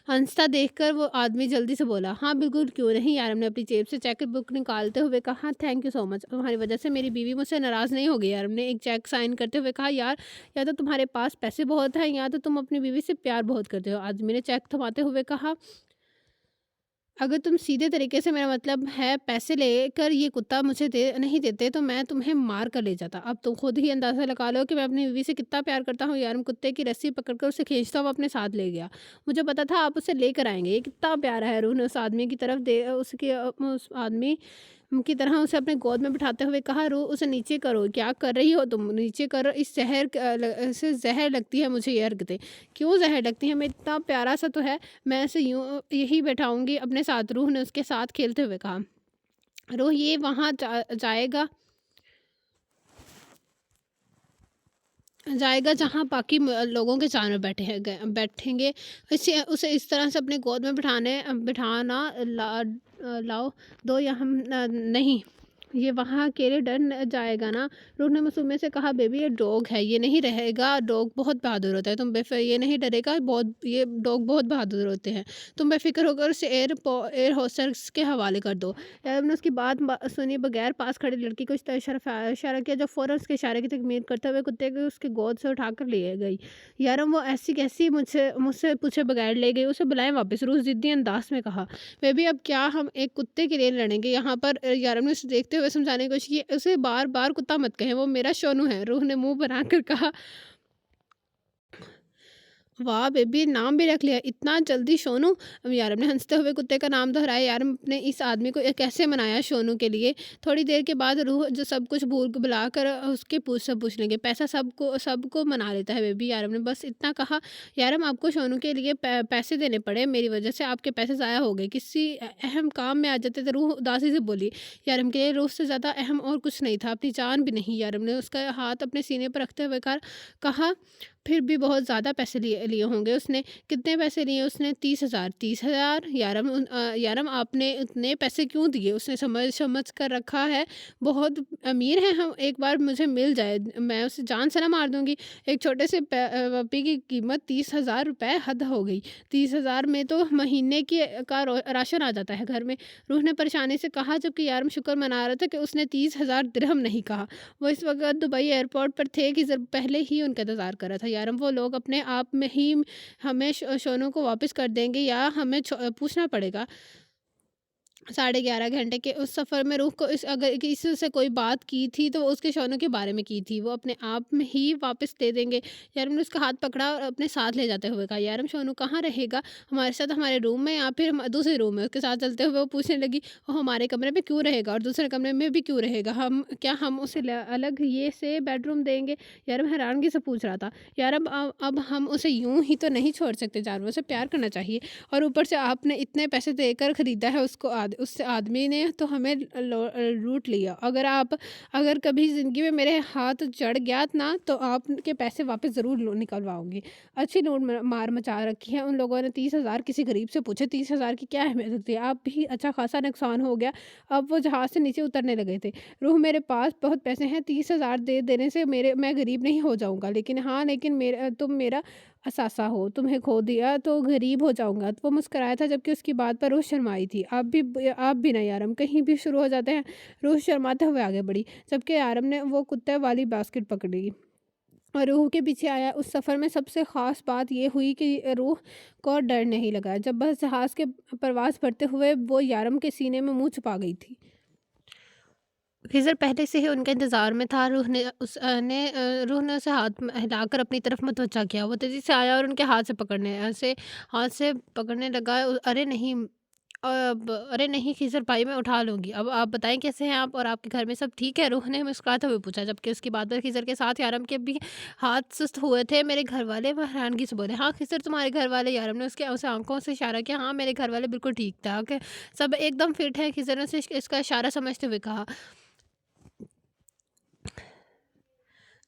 हंसता देखकर वो आदमी जल्दी से बोला, हाँ बिल्कुल, क्यों नहीं। यार हमने अपनी जेब से चेक बुक निकालते हुए कहा, थैंक यू सो मच, तुम्हारी वजह से मेरी बीवी मुझसे नाराज़ नहीं हो गई। यार हमने एक चेक साइन करते हुए कहा, यार या तो तुम्हारे पास पैसे बहुत हैं या तो तुम अपनी बीवी से प्यार बहुत करते हो। आदमी ने चेक थमाते हुए कहा, अगर तुम सीधे तरीके से, मेरा मतलब है पैसे लेकर ये कुत्ता मुझे दे नहीं देते तो मैं तुम्हें मार कर ले जाता। अब तुम खुद ही अंदाज़ा लगा लो कि मैं अपनी बीवी से कितना प्यार करता हूँ। यार कुत्ते की रस्सी पकड़कर उसे खींचता हुआ अपने साथ ले गया। मुझे पता था आप उसे लेकर आएंगे। ये कितना प्यारा है। रूह ने उस आदमी की तरफ दे उसके उस आदमी की तरह उसे अपने गोद में बिठाते हुए कहा, रू उसे नीचे करो, क्या कर रही हो तुम, नीचे करो। इस से जहर लगती है मुझे ये हरकतें। क्यों जहर लगती है, मैं इतना प्यारा सा तो है, मैं इसे यूं यही बैठाऊंगी अपने साथ। रूह ने उसके साथ खेलते हुए कहा, रूह ये वहाँ जाएगा जाएगा जहाँ बाकी लोगों के जानवर बैठेंगे। इसे उसे इस तरह से अपनी गोद में बिठाना लाओ दो, या हम नहीं, ये वहाँ अकेले डर जाएगा ना। रूह ने मासूमियत से कहा, बेबी ये डॉग है, ये नहीं रहेगा। डॉग बहुत बहादुर होता है, तुम बेफिक्र, ये नहीं डरेगा। ये डॉग बहुत बहादुर होते हैं। तुम बेफिक्र होकर उसे एयर होस्टर्स के हवाले कर दो। यार हमने उसकी बात सुनी बगैर पास खड़ी लड़की को इस तरह इशारा किया, जो फ़ौरन उसके इशारे की तकमील करते हुए कुत्ते को उसके गोद से उठाकर ले गई। यार हम वो ऐसी कैसी मुझसे पूछे बगैर ले गई। उसे बुलाएं वापस, रूह ज़िद्दी अंदाज में कहा। बेबी अब क्या हम एक कुत्ते के लिए लड़ेंगे यहाँ पर। यारम ने उसे देखते हुए समझाने की कोशिश की, उसे बार बार कुत्ता मत कहें, वो मेरा शोनू है। रूह ने मुंह बनाकर कहा, वाह बेबी, नाम भी रख लिया इतना जल्दी, सोनू। अब यार ने हंसते हुए कुत्ते का नाम दोहराया। यार ने इस आदमी को कैसे मनाया सोनू के लिए। थोड़ी देर के बाद रूह जो सब कुछ भूल बुलाकर उसके पूछ लेंगे, पैसा सबको मना लेता है बेबी। यार ने बस इतना कहा, यारम आपको सोनू के लिए पैसे देने पड़े, मेरी वजह से आपके पैसे ज़ाया हो गए, किसी अहम काम में आ जाते। तो रूह उदासी से बोली। यारम के लिए रूह से ज़्यादा अहम और कुछ नहीं था, अपनी जान भी नहीं। यारम ने उसका हाथ अपने सीने पर रखते हुए कहा, फिर भी बहुत ज़्यादा पैसे लिए लिए होंगे उसने। कितने पैसे लिए उसने? 30,000। 30,000? यारम आपने इतने पैसे क्यों दिए? उसने समझ समझ कर रखा है, बहुत अमीर हैं हम, एक बार मुझे मिल जाए मैं उसे जान से ना मार दूँगी। एक छोटे से पपी की कीमत 30,000 रुपए, हद हो गई। 30,000 में तो महीने की का राशन आ जाता है घर में। रूह ने परेशानी से कहा, जबकि यारम शुक्र मना रहा था कि उसने 30,000 दिरहम नहीं कहा। वो इस वक़्त दुबई एयरपोर्ट पर थे कि जब पहले ही उनका इंतज़ार कर रहा था। यारम वो लोग अपने आप में ही हमें शोनू को वापस कर देंगे या हमें पूछना पड़ेगा। 11.5 घंटे के उस सफ़र में रूह को इस अगर किसी से कोई बात की थी तो वो उसके शौनों के बारे में की थी। वो अपने आप में ही वापस दे देंगे। यारम ने उसका हाथ पकड़ा और अपने साथ ले जाते हुए कहा, यारम शोनू कहाँ रहेगा? हमारे साथ हमारे रूम में या फिर दूसरे रूम में? उसके साथ चलते हुए वो पूछने लगी, वो हमारे कमरे में क्यों रहेगा और दूसरे कमरे में भी क्यों रहेगा? हम उसे अलग ये से बेडरूम देंगे? यारम हैरानगी से पूछ रहा था। यारम अब हम उसे यूं ही तो नहीं छोड़ सकते, जानवरों से प्यार करना चाहिए। और ऊपर से आपने इतने पैसे देकर खरीदा है उसको, उस आदमी ने तो हमें लूट लिया। अगर कभी ज़िंदगी में मेरे हाथ चढ़ गया ना तो आपके पैसे वापस ज़रूर निकलवाऊंगी। अच्छी लूट मार मचा रखी है उन लोगों ने। 30,000 किसी गरीब से पूछे, 30,000 की क्या अहमियत होती है? आप भी अच्छा खासा नुकसान हो गया। अब वो जहाज़ से नीचे उतरने लगे थे। रूह, मेरे पास बहुत पैसे हैं, 30,000 दे देने से मैं गरीब नहीं हो जाऊंगा, लेकिन हाँ, लेकिन तुम मेरा असासा हो, तुम्हें खो दिया तो गरीब हो जाऊँगा। तो वो मुस्कुराया था, जबकि उसकी बात पर रूह शर्माई थी। आप भी ना यारम, कहीं भी शुरू हो जाते हैं। रूह शर्माते हुए आगे बढ़ी, जबकि यारम ने वो कुत्ते वाली बास्केट पकड़ी और रूह के पीछे आया। उस सफ़र में सबसे ख़ास बात ये हुई कि रूह को डर नहीं लगा। जब बस जहाज़ के परवाज़ भरते हुए वो यारम के सीने में मुँह छुपा गई थी। खिज़र पहले से ही उनके इंतज़ार में था। रूह ने उसे हाथ में हिलाकर अपनी तरफ मुतवज्जा किया। वो तेज़ी से आया और उनके हाथ से पकड़ने लगा। अरे नहीं खिज़र भाई, मैं उठा लूँगी। अब आप बताएँ कैसे हैं आप और आपके घर में सब ठीक है? रूह ने मुस्कुराते हुए पूछा, जबकि उसकी बात पर खिज़र के साथ यारम के भी हाथ सुस्त हुए थे। मेरे घर वाले? वह हैरानगी से बोले, हाँ खिज़र, तुम्हारे घर वाले? यारम ने उसके उसे आँखों से इशारा किया, हाँ मेरे घर वाले बिल्कुल ठीक-ठाक हैं, सब एकदम फिट हैं। खिज़र ने उसे इसका इशारा समझते हुए कहा।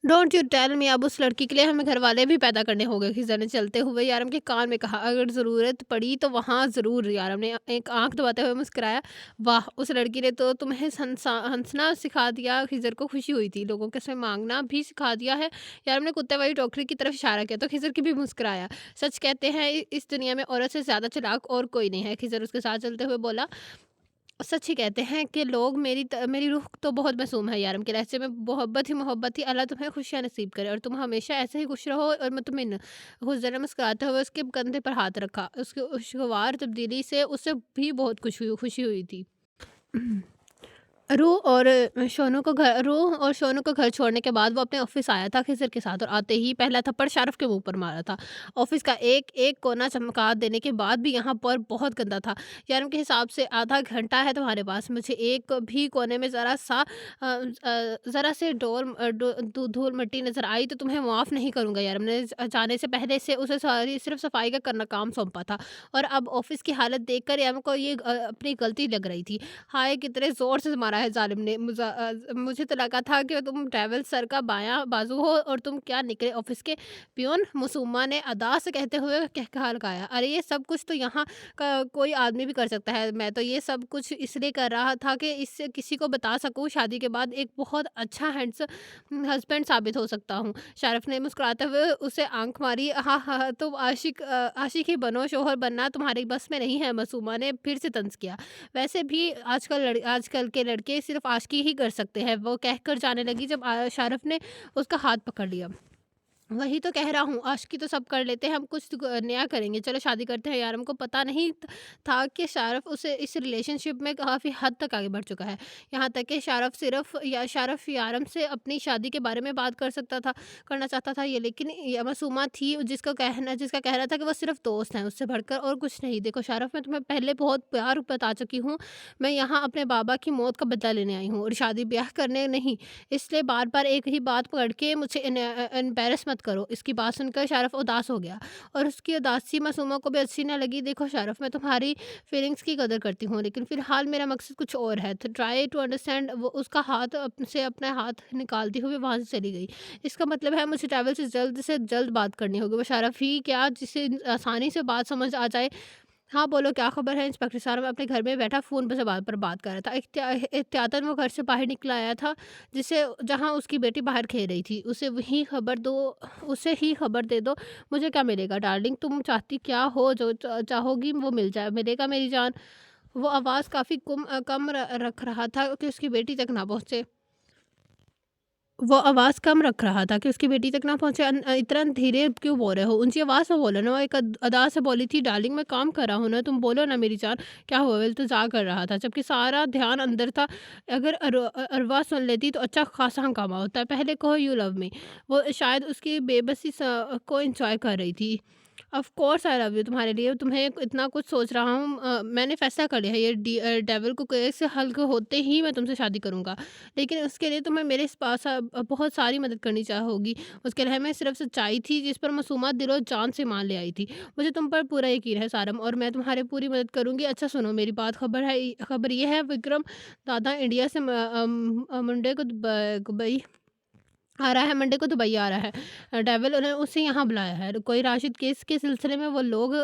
Don't you tell me. अब उस लड़की के लिए हमें घर वाले भी पैदा करने होंगे। खिज़र ने चलते हुए यारम के कान में कहा, अगर ज़रूरत पड़ी तो वहाँ ज़रूर। यारम ने एक आंख दबाते हुए मुस्कुराया। वाह, उस लड़की ने तो तुम्हें हंसना सिखा दिया। खिज़र को खुशी हुई थी, लोगों के से मांगना भी सिखा दिया है। यारम ने कुत्ते वाली टोकरी की तरफ इशारा किया तो खिज़र की भी मुस्कुराया। सच कहते हैं इस दुनिया में औरत से ज़्यादा चालाक और कोई नहीं है। खिज़र उसके साथ चलते हुए बोला, सच ही कहते हैं कि लोग मेरी रूह तो बहुत मासूम है। यार, उनके लहजे में मोहब्बत ही मोहब्बत थी। अल्लाह तुम्हें खुशियाँ नसीब करे और तुम हमेशा ऐसे ही खुश रहो और मुतमिन। हुज़ैर ने मुस्कुराते हुए उसके कंधे पर हाथ रखा। उसकी खुशगवार तब्दीली से उसे भी बहुत खुशी हुई थी। रूह और शोनू को घर छोड़ने के बाद वो अपने ऑफिस आया था खिज़र के साथ, और आते ही पहला थप्पड़ शारफ़ के मुँह पर मारा था। ऑफिस का एक कोना चमका देने के बाद भी यहाँ पर बहुत गंदा था। यार, उनके हिसाब से आधा घंटा है तुम्हारे पास, मुझे एक भी कोने में ज़रा से धूल मिट्टी नज़र आई तो तुम्हें माफ़ नहीं करूँगा। यार, हमने जाने से पहले से उसे सारी सिर्फ सफाई का करना काम सौंपा था, और अब ऑफिस की हालत देखकर यार को ये अपनी गलती लग रही थी। हाय! कितने ज़ोर से मारा है ज़ालिम ने। मुझे तो लगा था कि तुम ट्रैवल सर का बायाँ बाज़ू हो और तुम क्या निकले ऑफ़िस के पियून। मासूमा ने अदा से कहते हुए कहकहा लगाया। अरे, ये सब कुछ तो यहाँ का कोई आदमी भी कर सकता है। मैं तो ये सब कुछ इसलिए कर रहा था कि इससे किसी को बता सकूँ शादी के बाद एक बहुत अच्छा हस्बैंड साबित हो सकता हूँ। शाहरुख़ ने मुस्कुराते हुए उसे आँख मारी। हाँ, हाँ, हाँ, तुम आशिक ही बनो, शौहर बनना तुम्हारी बस में नहीं है। मासूमा ने फिर से तंज़ किया। वैसे भी आजकल के लड़के सिर्फ़ आशिकी ही कर सकते हैं, वो कहकर जाने लगी जब शाहरुख़ ने उसका हाथ पकड़ लिया। वही तो कह रहा हूँ, आशिकी तो सब कर लेते हैं, हम कुछ नया करेंगे, चलो शादी करते हैं। यार, हमको पता नहीं था कि शारफ़ उसे इस रिलेशनशिप में काफ़ी हद तक आगे बढ़ चुका है। यहाँ तक कि शारफ़ यारम से अपनी शादी के बारे में बात करना चाहता था ये, लेकिन मासूमा थी जिसका कहना था कि वो सिर्फ़ दोस्त हैं, उससे बढ़कर और कुछ नहीं। देखो शारफ़, मैं तुम्हें पहले बहुत प्यार बता चुकी हूँ, मैं यहाँ अपने बाबा की मौत का बदला लेने आई हूँ और शादी ब्याह करने नहीं। इसलिए बार-बार एक ही बात पकड़ के मुझे एम्बैरेस मत करो। इसकी बात सुनकर शारफ़ उदास हो गया, और उसकी उदासी मासूमा को भी अच्छी ना लगी। देखो शारफ़, मैं तुम्हारी फीलिंग्स की कदर करती हूँ, लेकिन फ़िलहाल मेरा मकसद कुछ और है। तो ट्राई टू अंडरस्टैंड। वो उसका हाथ अपना हाथ निकालती हुए वहाँ से चली गई। इसका मतलब है मुझे ट्रैवल से जल्द बात करनी होगी। वो शारफ़ ही क्या जिसे आसानी से बात समझ आ जाए। हाँ, बोलो क्या खबर है? इंस्पेक्टर साहब अपने घर में बैठा फ़ोन पे से बात बात कर रहा था। एहतियातन वो घर से बाहर निकल आया था, जिसे जहाँ उसकी बेटी बाहर खेल रही थी। उसे ही खबर दे दो। मुझे क्या मिलेगा डार्लिंग? तुम चाहती क्या हो? जो चाहोगी वो मिलेगा मेरी जान। वो आवाज़ काफ़ी कम रख रहा था कि उसकी बेटी तक ना पहुँचे। वो आवाज़ कम रख रहा था कि उसकी बेटी तक ना पहुँचे। इतना धीरे क्यों बोल रहे हो? ऊँची आवाज़ से बोलो ना। वो एक अदा से बोली थी, डार्लिंग मैं काम कर रहा हूँ ना, तुम बोलो ना मेरी जान। क्या हुआ? वो इल्तिजा कर रहा था, जबकि सारा ध्यान अंदर था। अगर अरवा सुन लेती तो अच्छा खासा हंगामा होता। पहले कहो यू लव मी। वो शायद उसकी बेबसी को एंजॉय कर रही थी। Of course I love you. तुम्हारे लिए तुम्हें इतना कुछ सोच रहा हूँ। मैंने फैसला कर लिया है, ये डेविल को केस से हल होते ही मैं तुमसे शादी करूँगा। लेकिन उसके लिए तुम्हें मेरे इस पास बहुत सारी मदद करनी होगी। उसके लहर में सिर्फ सच्चाई थी जिस पर मासूमा दिलो जान से मान ले आई थी। मुझे तुम पर पूरा यकीन है सारम, और मैं तुम्हारी पूरी मदद करूँगी। अच्छा सुनो मेरी बात। खबर ये है विक्रम दादा इंडिया से मंडे को दुबई आ रहा है। मंडे को दुबई आ रहा है। डेविल ने उसे यहाँ बुलाया है। कोई राशिद केस के सिलसिले में वो लोग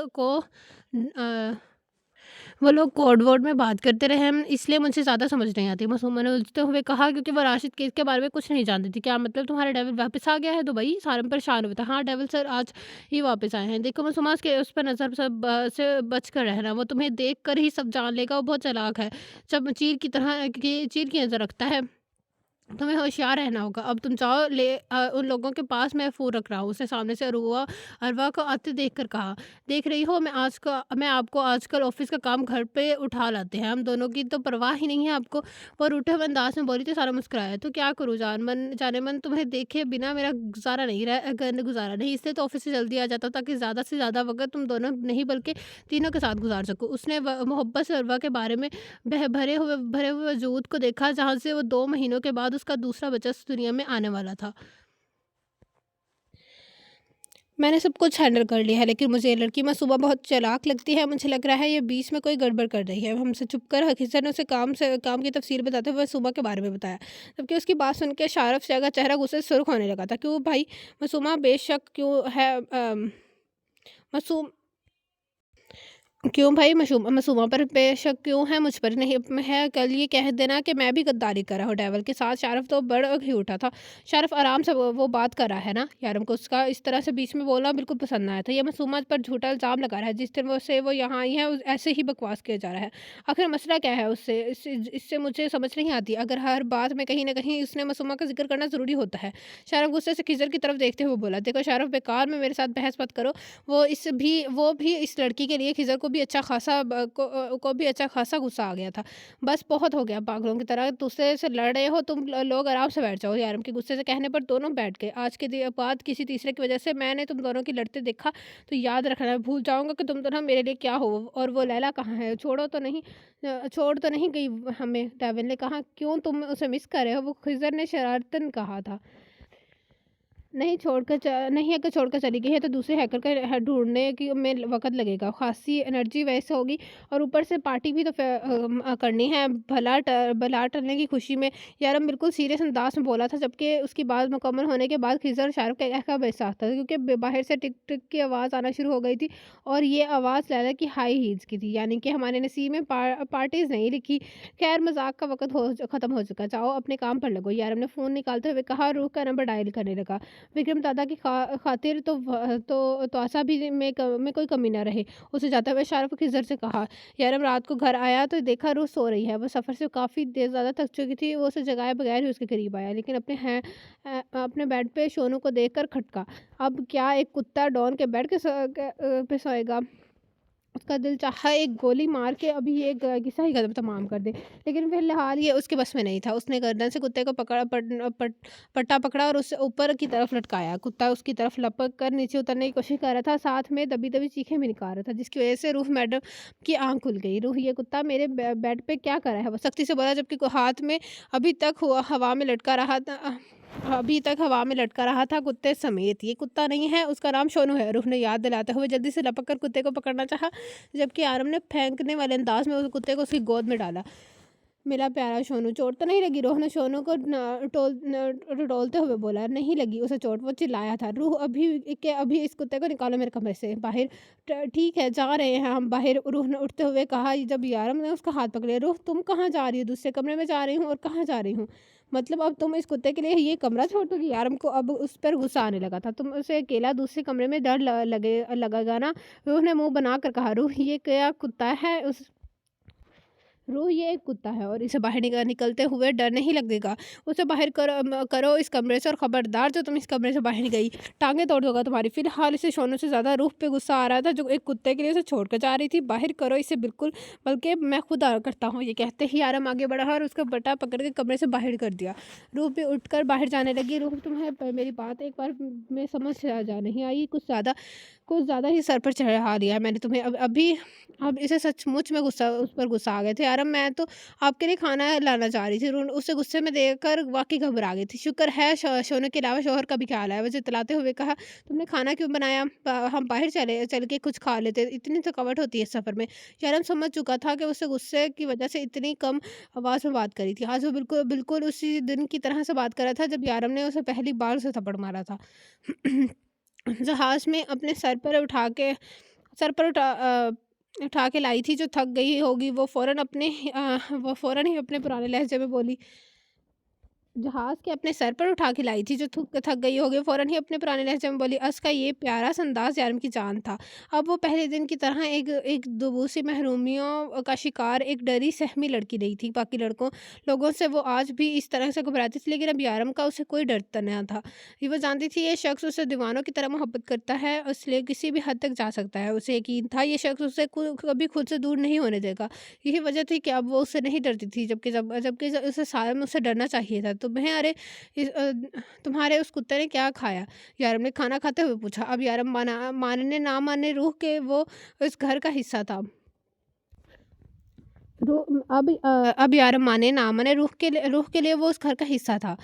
कोड वर्ड में बात करते रहे हैं, इसलिए मुझे ज़्यादा समझ नहीं आती। मासूमा ने उलझते हुए कहा, क्योंकि वो राशिद केस के बारे में कुछ नहीं जानती थी। क्या मतलब तुम्हारा डेविल वापस आ गया है दुबई? सारम परेशान हुआ था। हाँ, डेविल सर आज ही वापस आए हैं। देखो मासूमा, के उस पर नज़र से बच कर रहना। वो तुम्हें देख कर ही सब जान लेगा। वो बहुत चालाक है, जब चील की नज़र रखता है। तुम्हें होशियार रहना होगा। अब तुम जाओ, उन लोगों के पास मैं फ़ोन रख रहा हूँ। उसने सामने से अरवा को आते देख कर कहा, देख रही हो मैं आपको आजकल ऑफ़िस का काम घर पे उठा लाते हैं। हम दोनों की तो परवाह ही नहीं है आपको। वो रूठे हुए अंदाज़ में बोली तो सारा मुस्कुराया। तो क्या करूँ जाने मन तुम्हें देखे बिना मेरा गुज़ारा नहीं। इसलिए तो ऑफ़िस से जल्दी आ जाता, ताकि ज़्यादा से ज़्यादा वक़्त तुम दोनों नहीं बल्कि तीनों के साथ गुज़ार सकूँ। उसने मोहब्बत से अरवा के बारे में भरे हुए वजूद को देखा, जहाँ से वो 2 महीनों के बाद उसका दूसरा बच्चा इस दुनिया में आने वाला था। मैंने सब कुछ हैंडल कर लिया है, लेकिन मुझे ये लड़की मासूमा बहुत चालाक लगती है। मुझे लग रहा है ये बीच में कोई गड़बड़ कर रही है। हमसे छुप कर हकीकत ने उसे काम की तफसील बताते हुए मासूमा के बारे में बताया। जबकि उसकी बात सुन के शारफ शाह का चेहरा गुस्से से सुर्ख होने लगा था। क्यों भाई मासूमा बेशक क्यों है मासूम क्यों भाई मासूमा पर बेशक क्यों है, मुझ पर नहीं है। कल ये कह देना कि मैं भी गद्दारी कर रहा हूँ डेवल के साथ। शारफ तो बड़ ही उठा था। शारफ आराम से वो बात कर रहा है ना। यारम को उसका इस तरह से बीच में बोलना बिल्कुल पसंद ना आया था। ये मासूमा पर झूठा इल्ज़ाम लगा रहा है। जिस दिन वो यहाँ आई है ऐसे ही बकवास किया जा रहा है। आखिर मसला क्या है उससे, इससे मुझे समझ नहीं आती। अगर हर बात में कहीं ना कहीं उसने मासूमा का जिक्र करना ज़रूरी होता है। शारफ गुस्से से खिजर की तरफ देखते हुए बोला, देखो शारफ, बेकार में मेरे साथ बहस मत करो। वो भी इस लड़की के लिए खिज़र को भी अच्छा खासा गुस्सा आ गया था। बस बहुत हो गया, पागलों की तरह दूसरे से लड़ रहे हो तुम लोग, आराम से बैठ जाओ। यारम के गुस्से से कहने पर दोनों बैठ गए। आज के बाद किसी तीसरे की वजह से मैंने तुम दोनों की लड़ते देखा तो याद रखना, भूल जाऊँगा कि तुम दोनों मेरे लिए क्या हो। और वो लैला कहाँ है? छोड़ तो नहीं गई हमें? डेविल ने कहा। क्यों, तुम उसे मिस कर रहे हो? वो खिज़र ने शरारतन कहा था। नहीं, अगर छोड़कर चली गई है तो दूसरे हैकर का ढूँढने की में वक़्त लगेगा। ख़ासी एनर्जी वैसे होगी और ऊपर से पार्टी भी तो करनी है, भला टलने की खुशी में। यारम बिल्कुल सीरियस अंदाज़ में बोला था, जबकि उसकी बात मुकम्मल होने के बाद खिज़र और शाहरुख का एहसास था, क्योंकि बाहर से टिक-टिक की आवाज़ आना शुरू हो गई थी। और ये आवाज़ लैला की हाई हील्स की थी, यानी कि हमारे नसीब में पार्टीज़ नहीं लिखी। खैर, मज़ाक का वक़्त ख़त्म हो चुका, जाओ अपने काम पर लगो। यारम ने फ़ोन निकालते हुए कहा। रूह का नंबर डायल करने लगा। विक्रम दादा की खातिर तो आशा भी में कोई कमी ना रहे। उसे जाते हुए शाहरुख खिज़र से कहा। यारम रात को घर आया तो देखा रूह सो रही है। वो सफ़र से काफ़ी देर ज़्यादा थक चुकी थी। वो उसे जगाए बगैर ही उसके करीब आया, लेकिन अपने बेड पे शोनू को देखकर खटका। अब क्या एक कुत्ता डॉन के बेड पे सोएगा? उसका दिल चाहा एक गोली मार के अभी ये किस्सा ही ख़त्म तमाम कर दे, लेकिन फ़िलहाल ये उसके बस में नहीं था। उसने गर्दन से कुत्ते को पट्टा पकड़ा और उसे ऊपर की तरफ लटकाया। कुत्ता उसकी तरफ लपक कर नीचे उतरने की कोशिश कर रहा था, साथ में दबी-दबी चीखें भी निकाल रहा था, जिसकी वज़ह से रूह मैडम की आँख खुल गई। रूह, ये कुत्ता मेरे बेड पे क्या कर रहा है? वो सख्ती से बोला, जबकि हाथ में अभी तक हवा में लटका रहा था। कुत्ते समेत। ये कुत्ता नहीं है, उसका नाम शोनू है। रूह ने याद दिलाते हुए जल्दी से लपक कर कुत्ते को पकड़ना चाहा, जबकि आरम ने फेंकने वाले अंदाज में उस कुत्ते को उसकी गोद में डाला। मेरा प्यारा शोनू, चोट तो नहीं लगी? रोह ने शोनू को टटोलते हुए बोला। नहीं लगी उसे चोट, वो चिल्लाया था। रूह, अभी इस कुत्ते को निकालो मेरे कमरे से बाहर। ठीक है, जा रहे हैं हम बाहर, रूह ने उठते हुए कहा, जब यारम ने उसका हाथ पकड़े। रूह, तुम कहाँ जा रही हो? दूसरे कमरे में जा रही हूँ। और कहाँ जा रही हूँ? मतलब अब तुम इस कुत्ते के लिए ये कमरा छोड़ दोगी? यारम को अब उस पर गुस्सा आने लगा था। तुम उसे अकेला दूसरे कमरे में डर लगेगा ना? रूह ने मुंह बनाकर कहा। रूह, ये क्या कुत्ता है? रूह, ये एक कुत्ता है और इसे बाहर निकलते हुए डर नहीं लगेगा। उसे बाहर करो इस कमरे से, और खबरदार जो तुम इस कमरे से बाहर गई, टांगे तोड़ दूंगा तुम्हारी। फिलहाल इसे शोनू से ज़्यादा रूह पे गुस्सा आ रहा था, जो एक कुत्ते के लिए उसे छोड़कर जा रही थी। बाहर करो इसे, बिल्कुल, बल्कि मैं खुद करता हूँ। ये कहते ही आराम आगे बढ़ा और उसका बटा पकड़ के कमरे से बाहर कर दिया। रूह भी उठकर बाहर जाने लगी। रूह, तुम्हें मेरी बात एक बार में समझ जा नहीं आई? कुछ ज़्यादा ही सर पर चढ़ा दिया है मैंने तुम्हें। अब इसे सचमुच में उस पर गुस्सा आ गए थे। यार, मैं तो आपके लिए खाना लाना चाह रही थी। उसे गुस्से में देखकर वाक़ई घबरा गई थी। शुक्र है सोने के अलावा शौहर का भी ख़्याल आया। वह जतलाते हुए कहा, तुमने खाना क्यों बनाया? हम बाहर चल के कुछ खा लेते। इतनी थकावट होती है सफ़र में। यारम समझ चुका था कि उसे गुस्से की वजह से इतनी कम आवाज़ में बात करी थी। आज वो बिल्कुल बिल्कुल उसी दिन की तरह से बात कर रहा था जब यारम ने उसे पहली बार उसे थप्पड़ मारा था। जहाज़ में अपने सर पर उठा के लाई थी। जो थक गई होगी वो फ़ौरन ही अपने पुराने लहज़े में बोली। जहाज़ के अपने सर पर उठा के लाई थी, जो थक गई होगी, फ़ौरन ही अपने पुराने लहज़े में बोली। का ये प्यारा सा अंदाज़ यारम की जान था। अब वो पहले दिन की तरह एक दुबूसी महरूमियों का शिकार, एक डरी सहमी लड़की नहीं थी। बाकी लोगों से वो आज भी इस तरह से घबराती थी, लेकिन अब यारम का उसे कोई डर तो न था। ये वो जानती थी ये शख़्स उसे दीवानों की तरह मोहब्बत करता है, इसलिए किसी भी हद तक जा सकता है। उसे यकीन था ये शख़्स उसे कभी खुद से दूर नहीं होने देगा। यही वजह थी कि अब वो उससे नहीं डरती थी, जबकि उसे सारे उससे डरना चाहिए था। तुम्हें अरे तुम्हारे उस कुत्ते ने क्या खाया? यारम ने खाना खाते हुए पूछा। अब यारम मानने ना मानने रूह के वो इस घर का हिस्सा था। अब यारम माने ना माने रूह के लिए वो उस घर का हिस्सा था।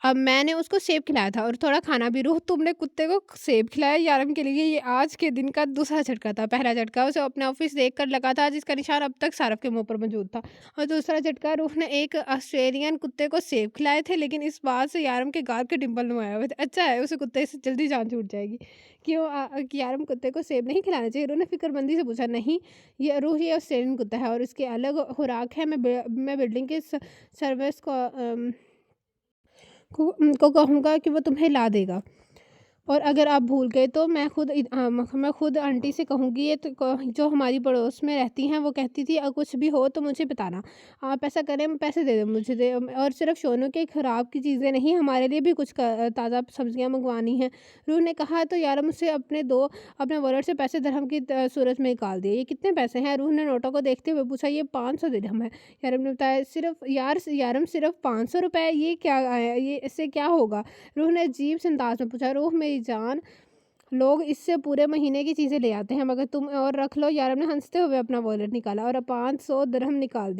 अब मैंने उसको सेब खिलाया था और थोड़ा खाना भी। रूह, तुमने कुत्ते को सेब खिलाया यारम के लिए। ये आज के दिन का दूसरा झटका था। पहला झटका उसे अपने ऑफिस देख कर लगा था जिसका निशान अब तक सारफ के मुंह पर मौजूद था, और दूसरा झटका, रूह ने एक ऑस्ट्रेलियन कुत्ते को सेब खिलाए थे, लेकिन इस बात से यारम के गाल के डिम्पल नुमाया हुए थे। अच्छा है, उसे कुत्ते से जल्दी जान छूट जाएगी। क्यों कि यारम कुत्ते को सेब नहीं खिलाना चाहिए? रूह ने फिक्रमंदी से पूछा। नहीं, ये रूह, ये ऑस्ट्रेलियन कुत्ता है और इसके अलग खुराक है। मैं बिल्डिंग के सर्विस को कहूँगा कि वो तुम्हें ला देगा, और अगर आप भूल गए तो मैं खुद आंटी से कहूँगी। ये तो जो हमारी पड़ोस में रहती हैं, वो कहती थी कुछ भी हो तो मुझे बताना। आप ऐसा करें, पैसे दे दें मुझे, दे, और सिर्फ शोनू के ख़राब की चीज़ें नहीं, हमारे लिए भी कुछ ताज़ा सब्जियां मंगवानी हैं। रूह ने कहा। तो यार मुझसे अपने वॉलेट से पैसे दरहम की सूरत में निकाल दिए। ये कितने पैसे हैं? रूह ने नोटों को देखते हुए पूछा। ये 500 दिरहम है। यारम ने बताया। यारम सिर्फ 500 रुपये? ये क्या आया? ये इससे क्या होगा? रूह ने अजीब से अंदाज में पूछा। रूह मेरी जान, लोग इससे पूरे महीने की चीज़ें ले आते हैं, मगर तुम और रख लो। यारम ने हंसते हुए अपना वॉलेट निकाला और 500 दिरहम निकाल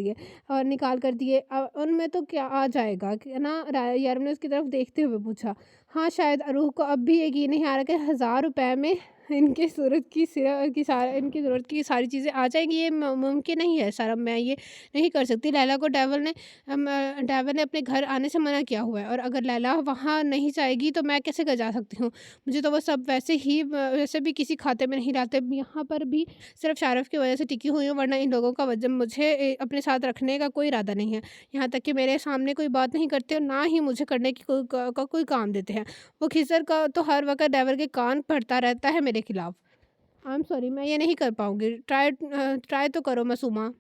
कर दिए। उनमें तो क्या आ जाएगा कि ना? यारम ने उसकी तरफ देखते हुए पूछा। हाँ, शायद रूह को अब भी यकीन नहीं आ रहा कि 1000 रुपये में इनकी ज़रूरत की सारी चीज़ें आ जाएंगी। ये मुमकिन नहीं है सर, मैं ये नहीं कर सकती। लैला को डेविल ने अपने घर आने से मना किया हुआ है, और अगर लैला वहाँ नहीं जाएगी तो मैं कैसे कर जा सकती हूँ? मुझे तो वो सब वैसे भी किसी खाते में नहीं लाते। यहाँ पर भी सिर्फ शारफ की वजह से टिकी हुई हूँ, वरना इन लोगों का वजन मुझे अपने साथ रखने का कोई इरादा नहीं है। यहाँ तक कि मेरे सामने कोई बात नहीं करते और ना ही मुझे करने की कोई काम देते हैं। वो खिज़र का तो हर वक्त डेविल के कान भरता रहता है मेरे खिलाफ। आई एम सॉरी, मैं ये नहीं कर पाऊँगी। ट्राई तो करो मासूमा।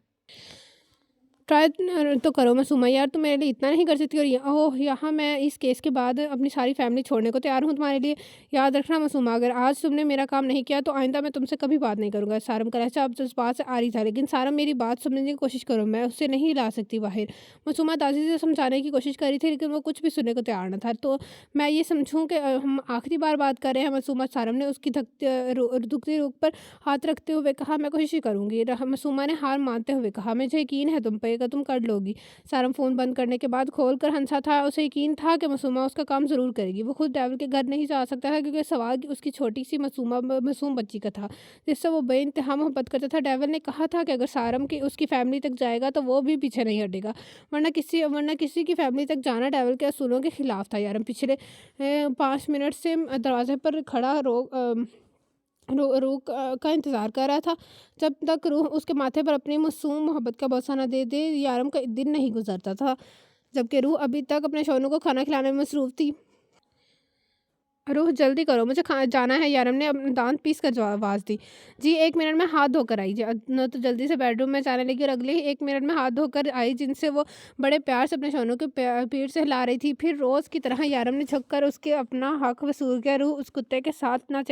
यार, तुम मेरे लिए इतना नहीं कर सकती? और यहाँ मैं इस केस के बाद अपनी सारी फैमिली छोड़ने को तैयार हूँ तुम्हारे लिए। याद रखना मासूमा, अगर आज तुमने मेरा काम नहीं किया तो आइंदा मैं तुमसे कभी बात नहीं करूँगा। सारम का लहजा अब जज्बात से आ रही था, लेकिन सारम मेरी बात समझने की कोशिश करो, मैं उससे नहीं ला सकती बाहर। मासूमा दादी से समझाने की कोशिश कर रही थी, लेकिन वो कुछ भी सुनने को तैयार न था। तो मैं ये समझूँ कि हम आखिरी बार बात कर रहे हैं मासूमा? सारम ने उसकी दुखती रूख पर हाथ रखते हुए कहा। मैं कोशिश ही करूँगी। मासूमा ने हार मानते हुए कहा। मुझे यकीन है तुम पे, तुम कर लोगी। सारम फ़ोन बंद करने के बाद खोलकर हंसा था। उसे यकीन था कि मासूमा उसका काम ज़रूर करेगी। वो खुद डेविल के घर नहीं जा सकता था, क्योंकि सवाल उसकी छोटी सी मासूम बच्ची का था, जिससे वो बेइंतहा मोहब्बत करता था। डेविल ने कहा था कि अगर सारम की उसकी फैमिली तक जाएगा तो वो भी पीछे नहीं हटेगा, वरना किसी की फैमिली तक जाना डेविल के असूलों के खिलाफ था। यारम पिछले 5 मिनट से दरवाजे पर खड़ा रूह का इंतज़ार कर रहा था, जब तक रूह उसके माथे पर अपनी मासूम मोहब्बत का बोसा न दे दे। यारम का दिन नहीं गुजरता था, जबकि रूह अभी तक अपने शोनू को खाना खिलाने में मसरूफ़ थी। रूह, जल्दी करो, मुझे जाना है। यारम ने अपने दांत पीस कर आवाज़ दी। जी, 1 मिनट में हाथ धोकर आई। न तो जल्दी से बेडरूम में जाने लगी, और अगले ही 1 मिनट में हाथ धोकर आई, जिनसे वो बड़े प्यार से अपने शोनू के पीठ से हिला रही थी। फिर रोज़ की तरह यारम ने झुक कर उसके अपना हक वसूल किया। रूह, उस कुत्ते के साथ ना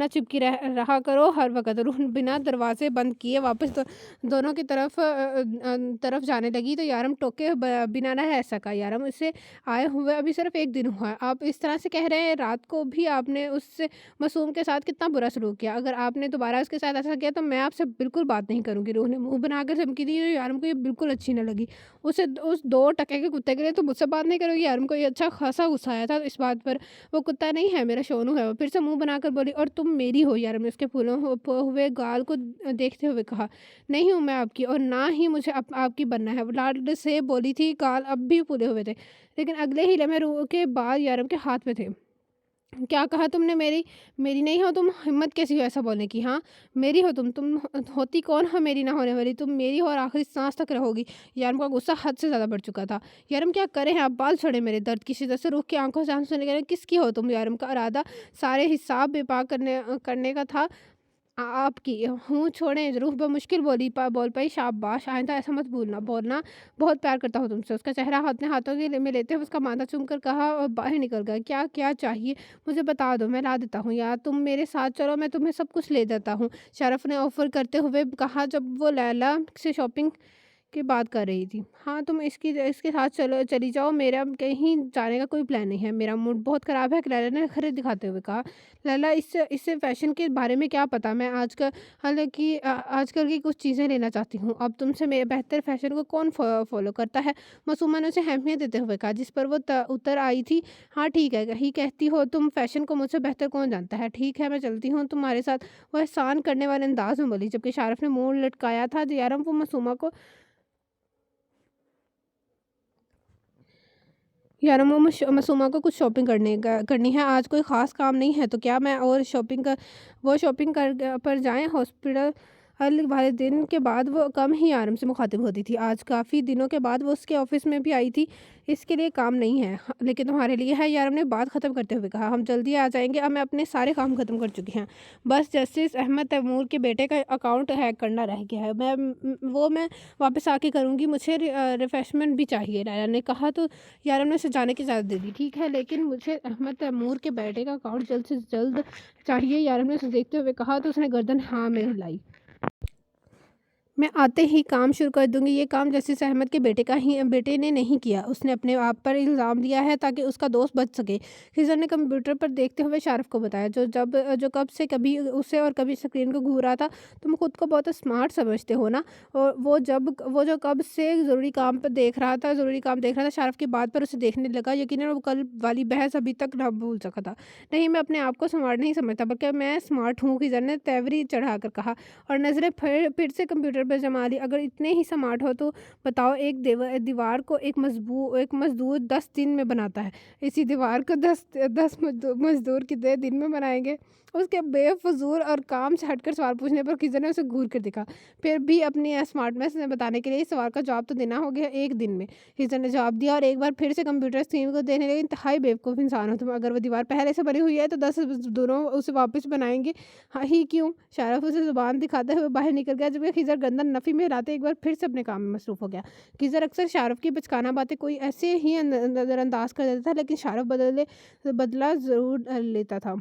चिपकी रहा करो हर वक़्त। रूह बिना दरवाज़े बंद किए वापस दोनों की तरफ जाने लगी, तो यारम टोके बिना न रह सका। यारम, इससे आए हुए अभी सिर्फ़ 1 दिन हुआ है, आप इस तरह से कह रहे हैं? रात को भी आपने उससे मासूम के साथ कितना बुरा सलूक किया। अगर आपने दोबारा उसके साथ ऐसा किया तो मैं आपसे बिल्कुल बात नहीं करूँगी। रूह ने मुँह बनाकर धमकी दी, और यारम को ये बिल्कुल अच्छी न लगी। उस 2 टके के कुत्ते के लिए तुम मुझसे बात नहीं करोगी? यारम को ये अच्छा खासा गुस्सा आया था इस बात पर। वो कुत्ता नहीं है, मेरा शोनू है। वो फिर से मुँह बनाकर बोली। और तुम मेरी हो? यारम ने उसके हुए गाल को देखते हुए कहा। नहीं हूँ मैं आपकी, और ना ही मुझे आपकी बनना है। वो लाड से बोली थी। गाल अब भी फूले हुए थे, लेकिन अगले ही लम्हे रूह के बाल यारम के हाथ में थे। क्या कहा तुमने? मेरी नहीं हो तुम? हिम्मत कैसी हो ऐसा बोलने की? हाँ, मेरी हो तुम होती कौन हो मेरी ना होने वाली? तुम मेरी हो और आखिरी सांस तक रहोगी। यारम का गुस्सा हद से ज़्यादा बढ़ चुका था। यारम, क्या करें आप? बाल छोड़े मेरे। दर्द की शिद्दत से रूह की आंखों से आंसू निकले। किसकी हो तुम? यारम का इरादा सारे हिसाब बेपाक करने का था। आपकी हूँ, छोड़ें। रूह बमुश्किल बोल पाई। शाबाश, आइंदा ऐसा मत बोलना। बहुत प्यार करता हूँ तुमसे। उसका चेहरा अपने हाथों में लेते हुए उसका माथा चूमकर कहा, और बाहर निकल गया। क्या क्या चाहिए मुझे बता दो, मैं ला देता हूँ। यार, तुम मेरे साथ चलो, मैं तुम्हें सब कुछ ले देता हूँ, शरफ ने ऑफर करते हुए कहा। जब वो लैला से शॉपिंग की बात कर रही थी। हाँ, तुम इसके साथ चलो चली जाओ, मेरा कहीं जाने का कोई प्लान नहीं है। मेरा मूड बहुत ख़राब है, लैला ने खिर दिखाते हुए कहा। लैला, इससे फ़ैशन के बारे में क्या पता? मैं आजकल हालाँकि आजकल की कुछ चीज़ें लेना चाहती हूँ। अब तुमसे मे बेहतर फ़ैशन को कौन फ़ॉलो करता है? मासूमा ने उसे अहमियत देते हुए कहा, जिस पर वो उतर आई थी। हाँ, ठीक है, ही कहती हो तुम, फ़ैशन को मुझसे बेहतर कौन जानता है? ठीक है, मैं चलती हूँ तुम्हारे साथ। वो एहसान करने वाले अंदाज़ में बोली, जबकि शारिफ ने मुँह लटकाया था। यारम वो मासूमा को मासूमा को कुछ शॉपिंग करनी है। आज कोई ख़ास काम नहीं है तो क्या मैं और शॉपिंग कर वो शॉपिंग कर पर जाएँ हॉस्पिटल हल वाले दिन के बाद वो कम ही आराम से मुखातिब होती थी। आज काफ़ी दिनों के बाद वो उसके ऑफ़िस में भी आई थी। इसके लिए काम नहीं है, लेकिन तुम्हारे लिए है। यारम ने बात ख़त्म करते हुए कहा, हम जल्दी आ जाएँगे। अब मैं अपने सारे काम ख़त्म कर चुकी हैं। बस जस्टिस अहमद तैमूर के बेटे का अकाउंट हैक करना रह गया है। मैं वापस आके करूँगी। मुझे रिफ्रेशमेंट भी चाहिए, लायला ने कहा। तो यार ने उसे जाने की इजाज़त दे दी। ठीक है, लेकिन मुझे अहमद तैमूर के बेटे का अकाउंट जल्द से जल्द चाहिए, यार ने उसे देखते हुए कहा। तो उसने गर्दन हाँ में हिलाई। मैं आते ही काम शुरू कर दूँगी। ये काम जस्टिस अहमद के बेटे ने नहीं किया। उसने अपने आप पर इल्ज़ाम लिया है ताकि उसका दोस्त बच सके। खिज़र ने कंप्यूटर पर देखते हुए शारिफ को बताया, जो कब से कभी उसे और कभी स्क्रीन को घूर रहा था। तुम खुद को बहुत स्मार्ट समझते हो ना? और वो जो कब से ज़रूरी काम देख रहा था। शारिफ की बात पर उसे देखने लगा। यकीनन वो कल वाली बहस अभी तक ना भूल सका था। नहीं, मैं अपने आप को स्मार्ट नहीं समझता, बल्कि मैं स्मार्ट हूँ, खिज़र ने तेवरी चढ़ाकर कहा और नज़रें फिर से कंप्यूटर पर जमा ली। अगर इतने ही स्मार्ट हो तो बताओ, एक दीवार को एक मज़दूर 10 दिन में बनाता है। इसी दीवार को 10 मज़दूर कितने दिन में बनाएँगे? उसके बेफिज़ूल और काम से हटकर सवाल पूछने पर खिज़र ने उसे घूर कर देखा। फिर भी अपनी स्मार्टनेस ने बताने के लिए इस सवाल का जवाब तो देना हो गया 1 दिन में। खिज़र ने जवाब दिया और एक बार फिर से कंप्यूटर स्क्रीन को देखने लगे। इंतहाई बेवकूफ़ इंसान हो तुम। अगर वो दीवार पहले से बनी हुई है तो 10 मज़दूरों उसे वापस बनाएँगे। हाँ ही क्यों? शारिफ उसे ज़ुबान दिखाते हुए बाहर निकल गया, जबकि खिज़र गर्दन नफ़ी में हिलाते एक बार फिर से अपने काम में मसरूफ़ हो गया। खिज़र अक्सर शारिफ की बचकाना बातें कोई ऐसे ही नज़रअंदाज कर देता था, लेकिन शारिफ बदला ज़रूर लेता था।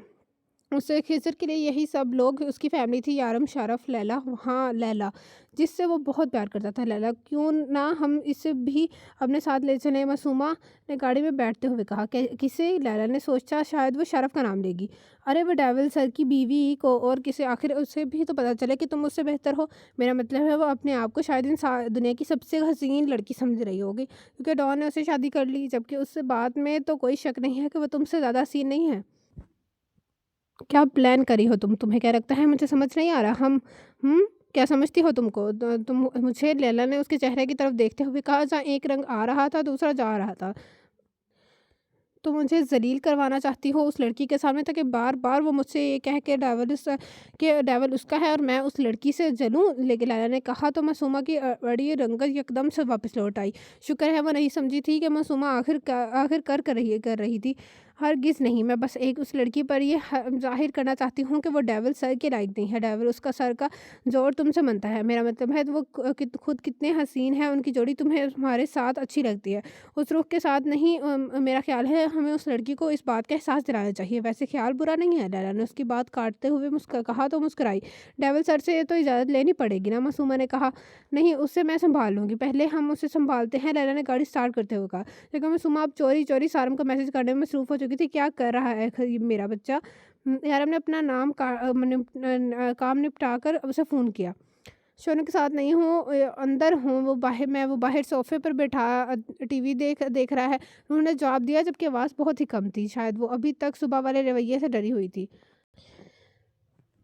उससे खिज़र के लिए यही सब लोग उसकी फ़ैमिली थी। यारम, शारफ, लैला, हाँ लैला, जिससे वो बहुत प्यार करता था। लैला, क्यों ना हम इसे भी अपने साथ ले चलें? मासूमा ने गाड़ी में बैठते हुए कहा। किसे? लैला ने सोचा, शायद वो शरफ़ का नाम लेगी। अरे वो डेविल सर की बीवी को और किसे? आखिर उसे भी तो पता चले कि तुम उससे बेहतर हो। मेरा मतलब है वो अपने आप को शायद दुनिया की सबसे हसीन लड़की समझ रही होगी, क्योंकि डॉन ने उसे शादी कर ली, जबकि उस बात में तो कोई शक नहीं है कि वो तुमसे ज़्यादा हसीन नहीं है। क्या प्लान करी हो तुम? तुम्हें क्या लगता है मुझे समझ नहीं आ रहा? क्या समझती हो तुमको? तुम मुझे, लैला ने उसके चेहरे की तरफ देखते हुए कहा, जहाँ एक रंग आ रहा था, दूसरा जा रहा था। तो मुझे ज़लील करवाना चाहती हो उस लड़की के सामने, ताकि बार-बार वो मुझसे ये कह के डेविल उसका है और मैं उस लड़की से जलूँ? लेकिन लैला ने कहा तो मासूमा की अड़ी रंगत एकदम से वापस लौट आई। शुक्र है वो नहीं समझी थी कि मासूमा आखिर कर रही थी। हरगिज़ नहीं, मैं बस एक उस लड़की पर ये ज़ाहिर करना चाहती हूँ कि वो डेविल सर के लायक नहीं है। डेविल उसका सर का जोड़ तुमसे मनता है। मेरा मतलब है वो खुद कितने हसीन है, उनकी जोड़ी तुम्हारे साथ अच्छी लगती है। उस रुख के साथ नहीं। मेरा ख़्याल है हमें उस लड़की को इस बात का एहसास दिलाना चाहिए। वैसे ख़्याल बुरा नहीं है। लैला ने उसकी बात काटते हुए मुस्कुराई। डेविल सर से तो इजाज़त लेनी पड़ेगी ना? मासूमा ने कहा। नहीं, उससे मैं सँभाल लूँगी। पहले हम उसे सँभालते हैं, लैला ने गाड़ी स्टार्ट करते हुए कहा। लेकिन मासूमा अब चोरी-चोरी सारम को मैसेज करने में मसरूफ़ हो चुकी थी। क्या कर रहा है मेरा बच्चा? यारम ने अपना काम निपटा कर उसे फ़ोन किया। शोनू के साथ नहीं हूँ, अंदर हूँ। वो बाहर सोफ़े पर बैठा टीवी देख रहा है। उन्होंने जवाब दिया, जबकि आवाज़ बहुत ही कम थी। शायद वो अभी तक सुबह वाले रवैये से डरी हुई थी।